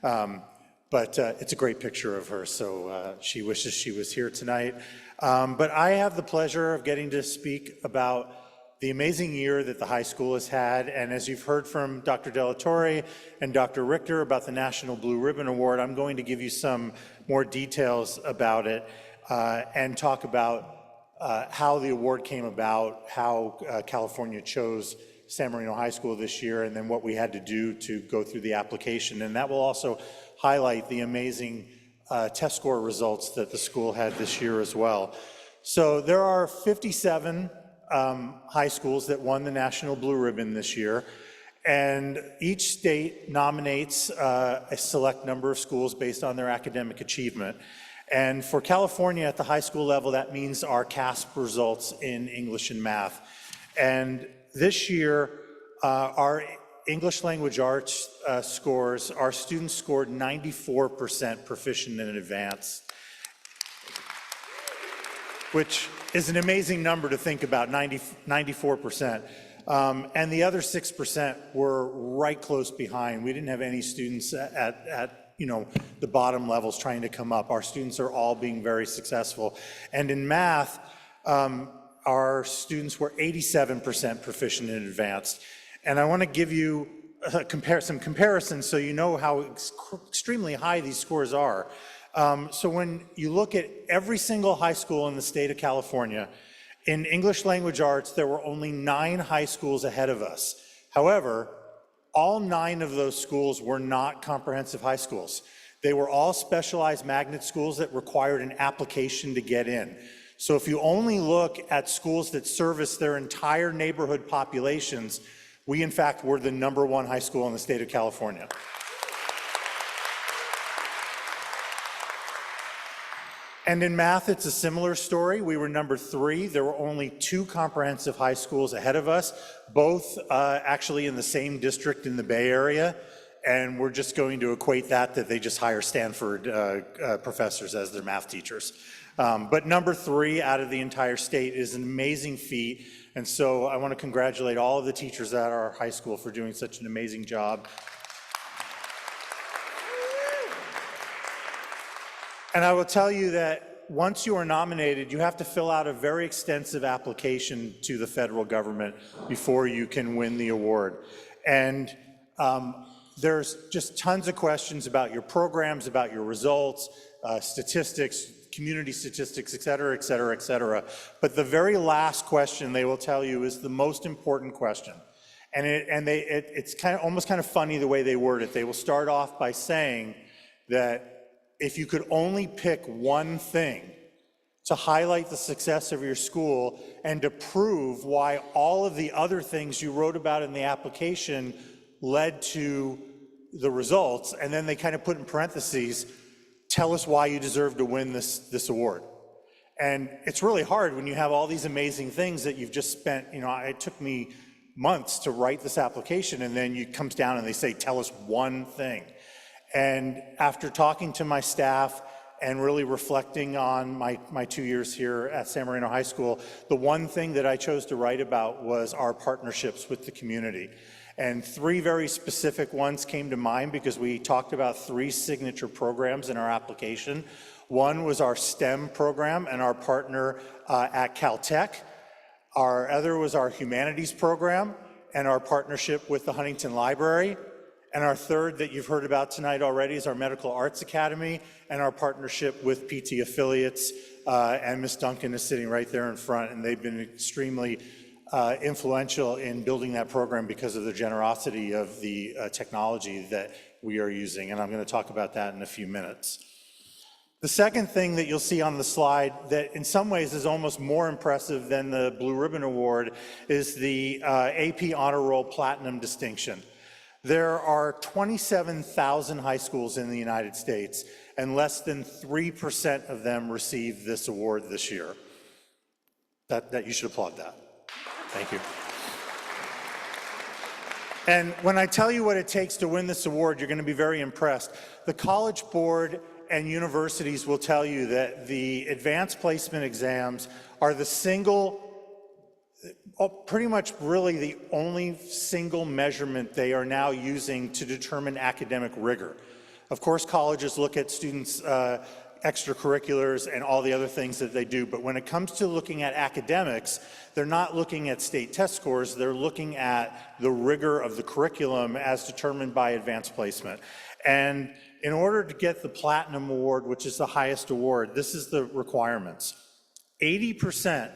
But it's a great picture of her, so she wishes she was here tonight. But I have the pleasure of getting to speak about the amazing year that the high school has had, and as you've heard from Dr. Delatorre and Dr. Richter about the National Blue Ribbon Award, I'm going to give you some more details about it and talk about how the award came about, how California chose San Marino High School this year, and then what we had to do to go through the application. And that will also highlight the amazing test score results that the school had this year as well. So there are 57 high schools that won the National Blue Ribbon this year, and each state nominates a select number of schools based on their academic achievement. And for California at the high school level, that means our CASP results in English and math. And this year, our English language arts scores, our students scored 94% proficient in advanced, which is an amazing number to think about, 94%. And the other 6% were right close behind. We didn't have any students at the bottom levels trying to come up. Our students are all being very successful. And in math, our students were 87% proficient in advanced. And I want to give you some comparisons so you know how extremely high these scores are. So when you look at every single high school in the state of California, in English language arts, there were only 9 high schools ahead of us. However, all 9 of those schools were not comprehensive high schools. They were all specialized magnet schools that required an application to get in. So if you only look at schools that service their entire neighborhood populations, we in fact were the #1 high school in the state of California. And in math, it's a similar story. We were #3. There were only 2 comprehensive high schools ahead of us, both actually in the same district in the Bay Area. And we're just going to equate that they just hire Stanford professors as their math teachers. But #3 out of the entire state is an amazing feat. And so I want to congratulate all of the teachers at our high school for doing such an amazing job. And I will tell you that once you are nominated, you have to fill out a very extensive application to the federal government before you can win the award. And there's just tons of questions about your programs, about your results, statistics, community statistics, et cetera, et cetera, et cetera. But the very last question they will tell you is the most important question. And it's almost kind of funny the way they word it. They will start off by saying that if you could only pick one thing to highlight the success of your school and to prove why all of the other things you wrote about in the application led to the results, and then they kind of put in parentheses, tell us why you deserve to win this award. And it's really hard when you have all these amazing things that you've just spent, it took me months to write this application, and then it comes down and they say, tell us one thing. And after talking to my staff and really reflecting on my 2 years here at San Marino High School, the one thing that I chose to write about was our partnerships with the community. And 3 very specific ones came to mind because we talked about 3 signature programs in our application. One was our STEM program and our partner at Caltech. Our other was our humanities program and our partnership with the Huntington Library. And our third that you've heard about tonight already is our Medical Arts Academy and our partnership with PT Affiliates. And Ms. Duncan is sitting right there in front, and they've been extremely influential in building that program because of the generosity of the technology that we are using. And I'm going to talk about that in a few minutes. The second thing that you'll see on the slide that in some ways is almost more impressive than the Blue Ribbon Award is the AP Honor Roll Platinum distinction. There are 27,000 high schools in the United States, and less than 3% of them received this award this year. That you should applaud that. Thank you. And when I tell you what it takes to win this award, you're going to be very impressed. The College Board and universities will tell you that the advanced placement exams are the pretty much really the only single measurement they are now using to determine academic rigor. Of course, colleges look at students' extracurriculars and all the other things that they do, but when it comes to looking at academics, they're not looking at state test scores, they're looking at the rigor of the curriculum as determined by advanced placement. And in order to get the Platinum Award, which is the highest award, this is the requirements. 80%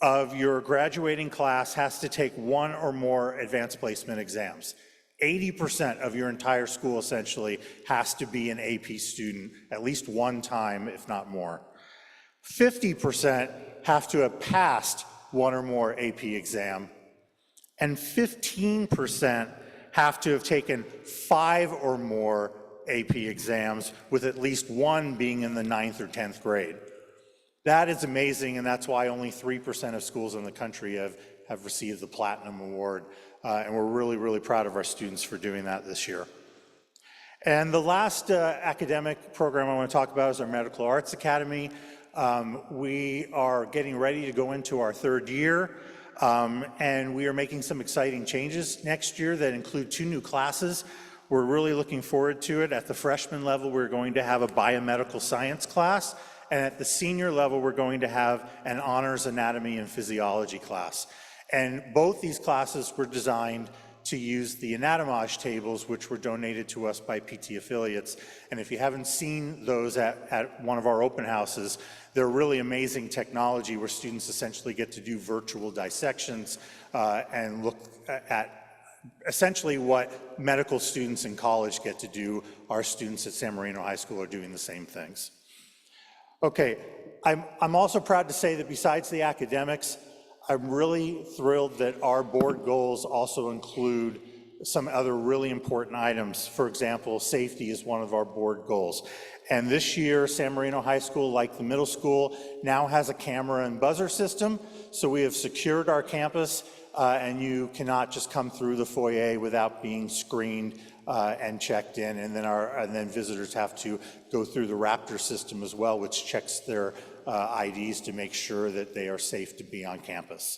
of your graduating class has to take 1 or more advanced placement exams. 80% of your entire school essentially has to be an AP student at least one time, if not more. 50% have to have passed 1 or more AP exam, and 15% have to have taken 5 or more AP exams, with at least 1 being in the 9th or 10th grade. That is amazing, and that's why only 3% of schools in the country have received the Platinum Award. And we're really, really proud of our students for doing that this year. And the last academic program I want to talk about is our Medical Arts Academy. We are getting ready to go into our 3rd year, and we are making some exciting changes next year that include 2 new classes. We're really looking forward to it. At the freshman level, we're going to have a biomedical science class, and at the senior level, we're going to have an honors anatomy and physiology class. And both these classes were designed to use the anatomage tables, which were donated to us by PT Affiliates. And if you haven't seen those at one of our open houses, they're really amazing technology where students essentially get to do virtual dissections and look at essentially what medical students in college get to do. Our students at San Marino High School are doing the same things. Okay, I'm also proud to say that besides the academics, I'm really thrilled that our board goals also include some other really important items. For example, safety is one of our board goals. And this year, San Marino High School, like the middle school, now has a camera and buzzer system. So we have secured our campus, and you cannot just come through the foyer without being screened and checked in. And then visitors have to go through the Raptor system as well, which checks their IDs to make sure that they are safe to be on campus.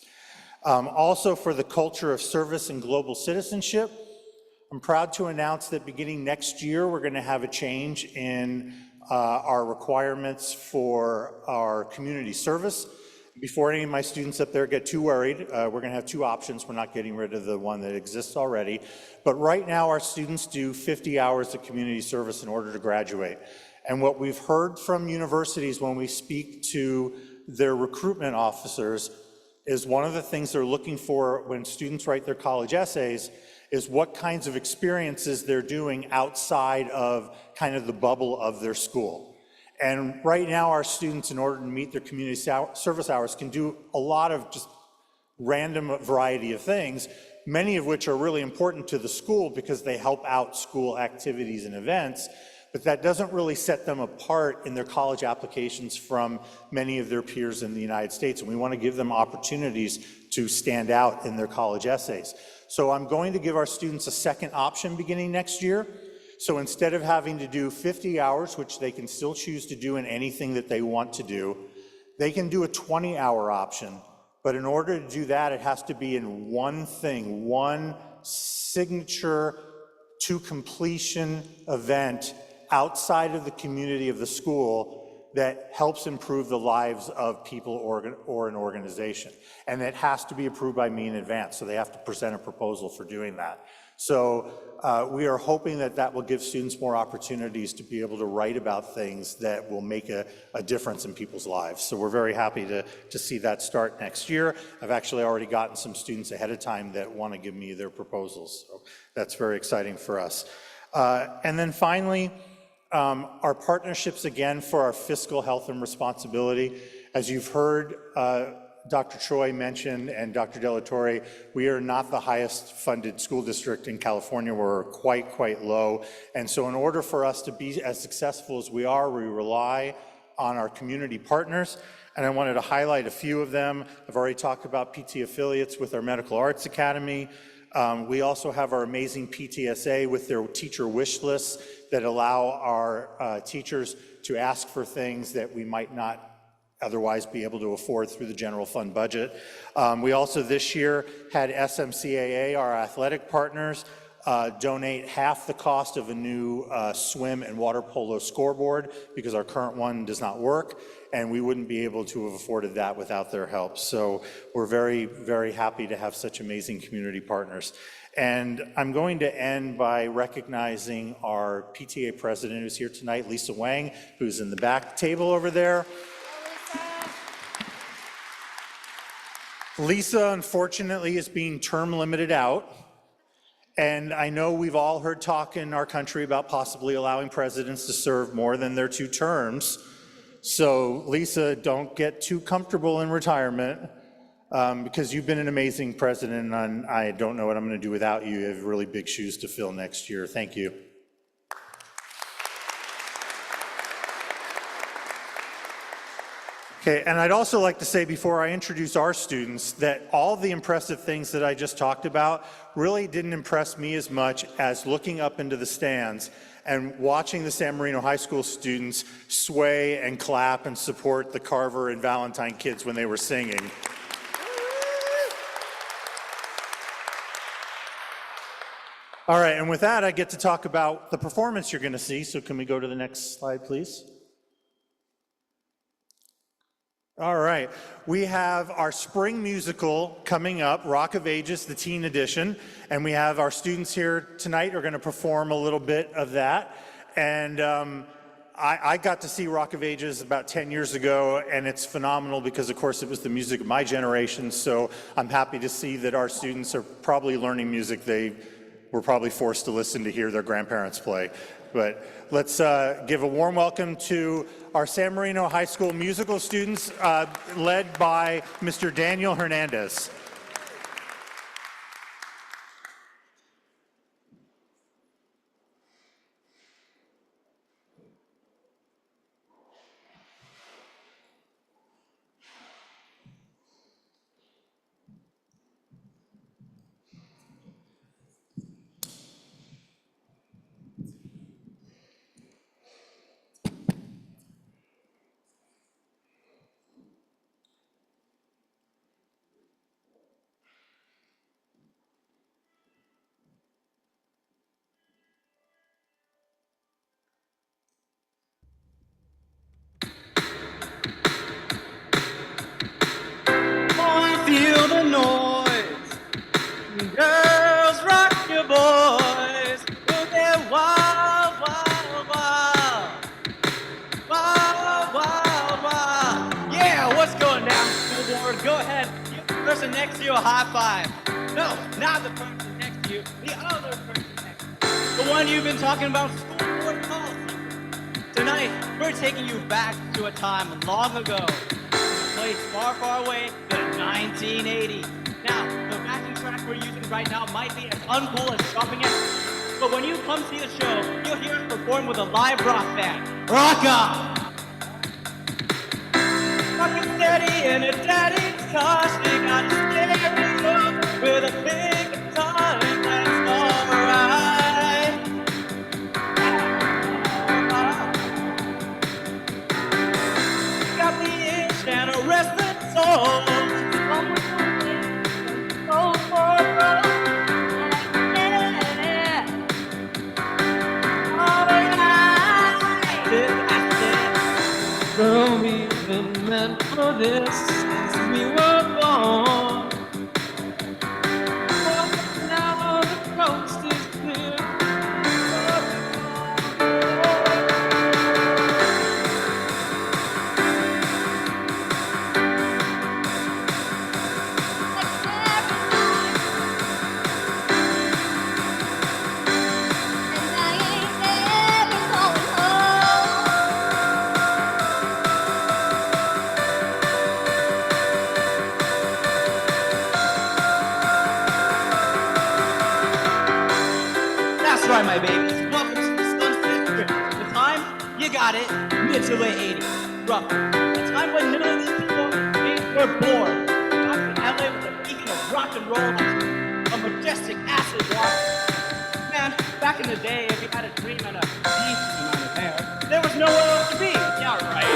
Also, for the culture of service and global citizenship, I'm proud to announce that beginning next year, we're going to have a change in our requirements for our community service. Before any of my students up there get too worried, we're going to have 2 options. We're not getting rid of the one that exists already. But right now, our students do 50 hours of community service in order to graduate. And what we've heard from universities when we speak to their recruitment officers is one of the things they're looking for when students write their college essays is what kinds of experiences they're doing outside of kind of the bubble of their school. And right now, our students, in order to meet their community service hours, can do a lot of just random variety of things, many of which are really important to the school because they help out school activities and events, but that doesn't really set them apart in their college applications from many of their peers in the United States. And we want to give them opportunities to stand out in their college essays. So I'm going to give our students a second option beginning next year. So instead of having to do 50 hours, which they can still choose to do in anything that they want to do, they can do a 20-hour option. But in order to do that, it has to be in one thing, one signature to completion event outside of the community of the school that helps improve the lives of people or an organization. And it has to be approved by me in advance, so they have to present a proposal for doing that. So we are hoping that that will give students more opportunities to be able to write about things that will make a difference in people's lives. So we're very happy to see that start next year. I've actually already gotten some students ahead of time that want to give me their proposals. So that's very exciting for us. And then finally, our partnerships again for our fiscal health and responsibility. As you've heard Dr. Choi mentioned and Dr. Delatorre, we are not the highest funded school district in California. We're quite low. And so in order for us to be as successful as we are, we rely on our community partners. And I wanted to highlight a few of them. I've already talked about PT affiliates with our Medical Arts Academy. We also have our amazing PTSA with their teacher wish lists that allow our teachers to ask for things that we might not otherwise be able to afford through the general fund budget. We also this year had SMCAA, our athletic partners, donate half the cost of a new swim and water polo scoreboard because our current one does not work, and we wouldn't be able to have afforded that without their help. So we're very happy to have such amazing community partners. And I'm going to end by recognizing our PTA president who's here tonight, Lisa Wang, who's in the back table over there. Lisa, unfortunately, is being term limited out. And I know we've all heard talk in our country about possibly allowing presidents to serve more than their 2 terms. So Lisa, don't get too comfortable in retirement because you've been an amazing president, and I don't know what I'm going to do without you. You have really big shoes to fill next year. Thank you. Okay, and I'd also like to say before I introduce our students that all the impressive things that I just talked about really didn't impress me as much as looking up into the stands and watching the San Marino High School students sway and clap and support the Carver and Valentine kids when they were singing. All right, and with that, I get to talk about the performance you're going to see. So can we go to the next slide, please? All right, we have our spring musical coming up, Rock of Ages, the teen edition, and we have our students here tonight are going to perform a little bit of that. And I got to see Rock of Ages about 10 years ago, and it's phenomenal because, of course, it was the music of my generation, so I'm happy to see that our students are probably learning music they were probably forced to listen to hear their grandparents play. But let's give a warm welcome to our San Marino High School musical students, led by Mr. Daniel Hernandez. Feel the noise, girls, rock your boys, oh, they're wild, wild, wild, wild, wild, wild. Yeah, what's going down, school board? Go ahead. Person next to you a high five. No, not the person next to you, the other person next to you. The one you've been talking about school board policy. Tonight, we're taking you back to a time long ago, a place far, far away than 1980. Now, the backing track we're using right now might be as uncool as shopping at, but when you come see the show, you'll hear us perform with a live rock band. Rock on! Rockin' steady in a daddy's car, she got a stereo with a big guitar, and that's alright. Got the itch and a restless soul. Oh, girl, we've been meant for this since we were born. But now the coast is clear. That's right, my babies. Welcome to the Sunset Strip. The time, you got it, mid to late 80s. Roughly. A time when none of these people were born. Back in LA with the beacon of rock and roll, a majestic acid water. Man, back in the day, if you had a dream and a decent amount of hair, there was nowhere else to be. Yeah, right.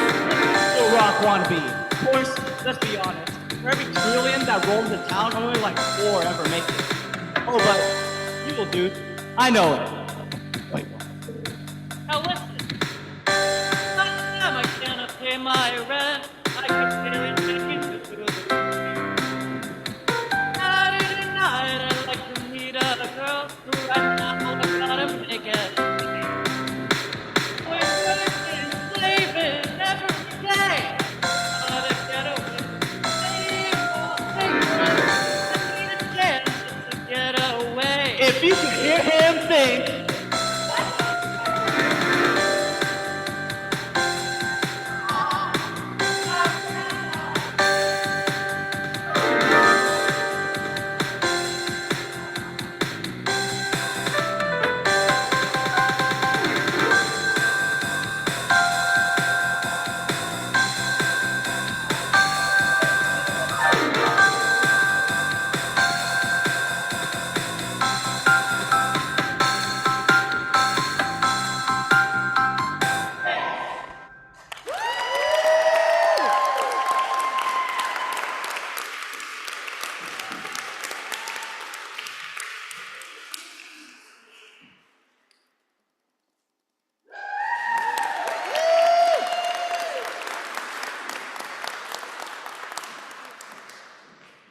Still rock wannabe. Of course, let's be honest. For every trillion that rolled into town, only like 4 ever make it. Oh, but you will, dude. I know it. Wait. Now listen. I cannot pay my rent. I can barely make it to the Saturday night, I'd like to meet a girl who right now I gotta make it. We're working, slaving every day. Gotta get away. I need a chance to get away. If you could hear him think.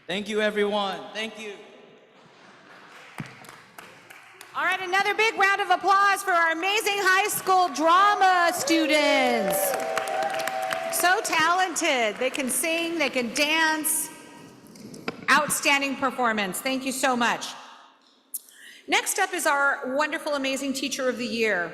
Thank you, everyone. Thank you. All right, another big round of applause for our amazing high school drama students. So talented. They can sing, they can dance. Outstanding performance. Thank you so much. Next up is our wonderful, amazing Teacher of the Year.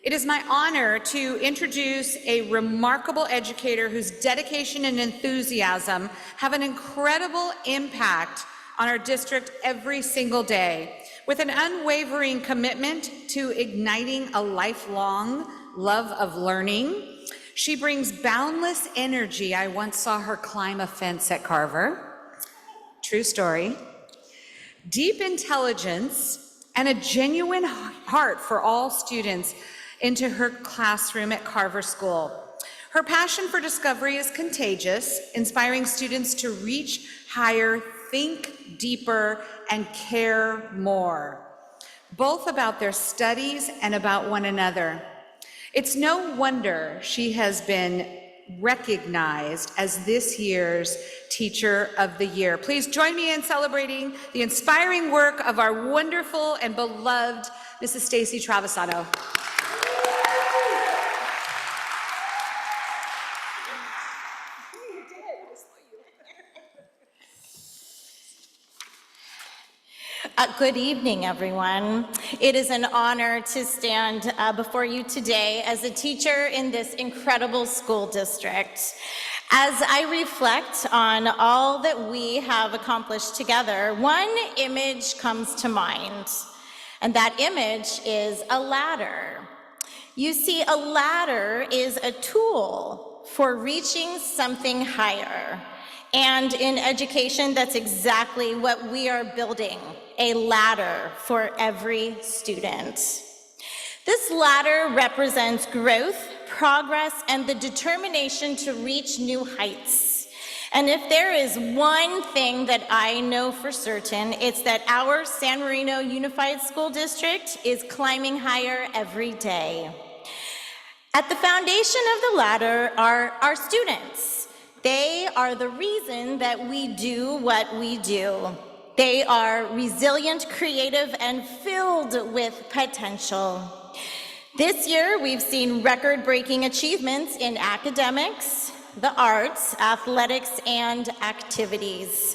It is my honor to introduce a remarkable educator whose dedication and enthusiasm have an incredible impact on our district every single day. With an unwavering commitment to igniting a lifelong love of learning, she brings boundless energy. I once saw her climb a fence at Carver. True story. Deep intelligence and a genuine heart for all students into her classroom at Carver School. Her passion for discovery is contagious, inspiring students to reach higher, think deeper, and care more, both about their studies and about one another. It's no wonder she has been recognized as this year's Teacher of the Year. Please join me in celebrating the inspiring work of our wonderful and beloved Mrs. Stacy Travisano. Good evening, everyone. It is an honor to stand before you today as a teacher in this incredible school district. As I reflect on all that we have accomplished together, one image comes to mind, and that image is a ladder. You see, a ladder is a tool for reaching something higher. And in education, that's exactly what we are building, a ladder for every student. This ladder represents growth, progress, and the determination to reach new heights. And if there is one thing that I know for certain, it's that our San Marino Unified School District is climbing higher every day. At the foundation of the ladder are our students. They are the reason that we do what we do. They are resilient, creative, and filled with potential. This year, we've seen record-breaking achievements in academics, the arts, athletics, and activities.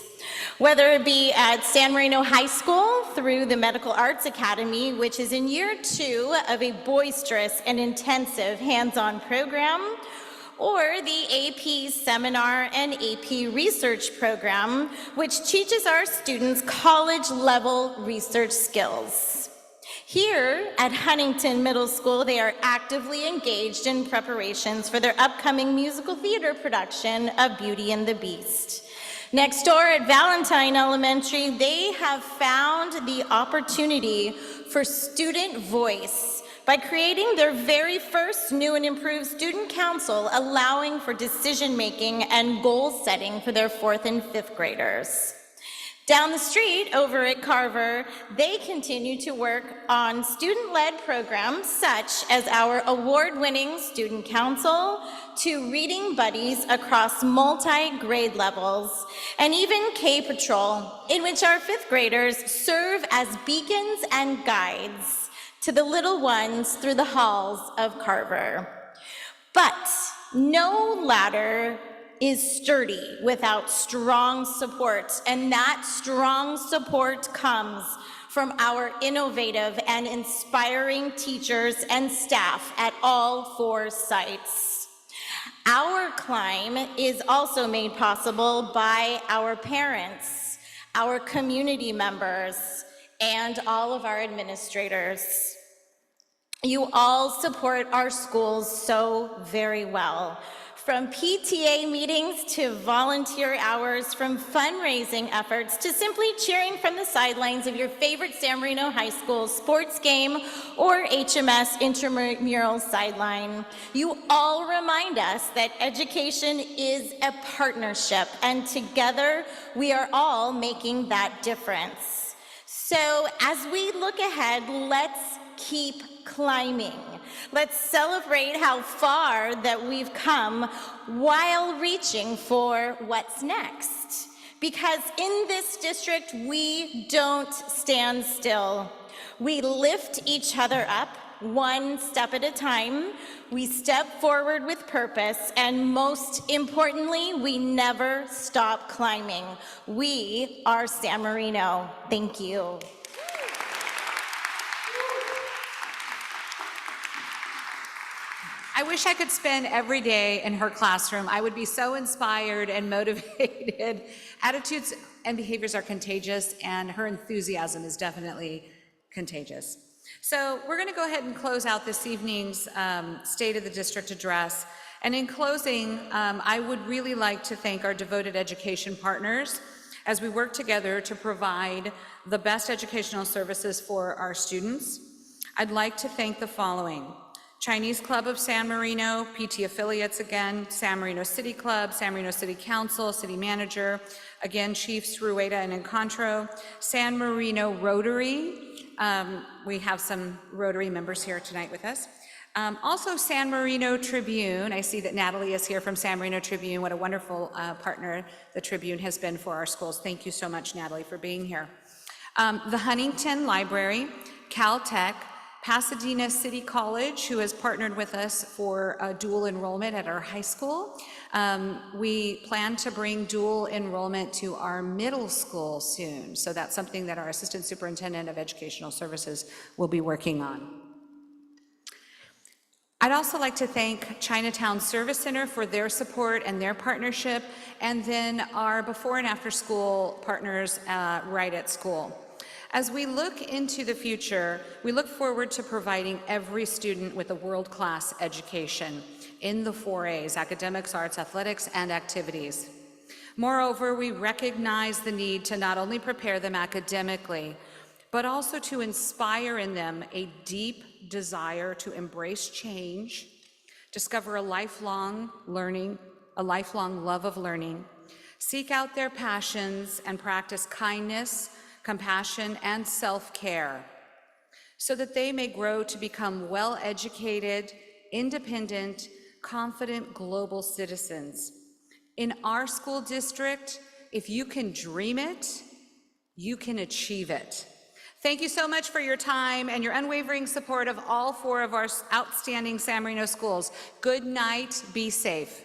Whether it be at San Marino High School through the Medical Arts Academy, which is in year 2 of a boisterous and intensive hands-on program, or the AP Seminar and AP Research Program, which teaches our students college-level research skills. Here at Huntington Middle School, they are actively engaged in preparations for their upcoming musical theater production of Beauty and the Beast. Next door at Valentine Elementary, they have found the opportunity for student voice by creating their very first new and improved student council, allowing for decision-making and goal-setting for their 4th and 5th graders. Down the street, over at Carver, they continue to work on student-led programs such as our award-winning student council, to reading buddies across multi-grade levels, and even K-Patrol, in which our 5th graders serve as beacons and guides to the little ones through the halls of Carver. But no ladder is sturdy without strong support, and that strong support comes from our innovative and inspiring teachers and staff at all 4 sites. Our climb is also made possible by our parents, our community members, and all of our administrators. You all support our schools so very well. From PTA meetings to volunteer hours, from fundraising efforts to simply cheering from the sidelines of your favorite San Marino High School sports game or HMS intramural sideline. You all remind us that education is a partnership, and together we are all making that difference. So as we look ahead, let's keep climbing. Let's celebrate how far that we've come while reaching for what's next. Because in this district, we don't stand still. We lift each other up one step at a time. We step forward with purpose, and most importantly, we never stop climbing. We are San Marino. Thank you. I wish I could spend every day in her classroom. I would be so inspired and motivated. Attitudes and behaviors are contagious, and her enthusiasm is definitely contagious. So we're going to go ahead and close out this evening's State of the District address. And in closing, I would really like to thank our devoted education partners as we work together to provide the best educational services for our students. I'd like to thank the following: Chinese Club of San Marino, PT affiliates again, San Marino City Club, San Marino City Council, City Manager, again, Chiefs Rueda and Encontro, San Marino Rotary. We have some Rotary members here tonight with us. Also San Marino Tribune. I see that Natalie is here from San Marino Tribune. What a wonderful partner the Tribune has been for our schools. Thank you so much, Natalie, for being here. The Huntington Library, Caltech, Pasadena City College, who has partnered with us for dual enrollment at our high school. We plan to bring dual enrollment to our middle school soon, so that's something that our Assistant Superintendent of Educational Services will be working on. I'd also like to thank Chinatown Service Center for their support and their partnership, and then our before and after school partners right at school. As we look into the future, we look forward to providing every student with a world-class education in the 4As, academics, arts, athletics, and activities. Moreover, we recognize the need to not only prepare them academically, but also to inspire in them a deep desire to embrace change, discover a lifelong learning, a lifelong love of learning, seek out their passions, and practice kindness, compassion, and self-care, so that they may grow to become well-educated, independent, confident global citizens. In our school district, if you can dream it, you can achieve it. Thank you so much for your time and your unwavering support of all 4 of our outstanding San Marino schools. Good night, be safe.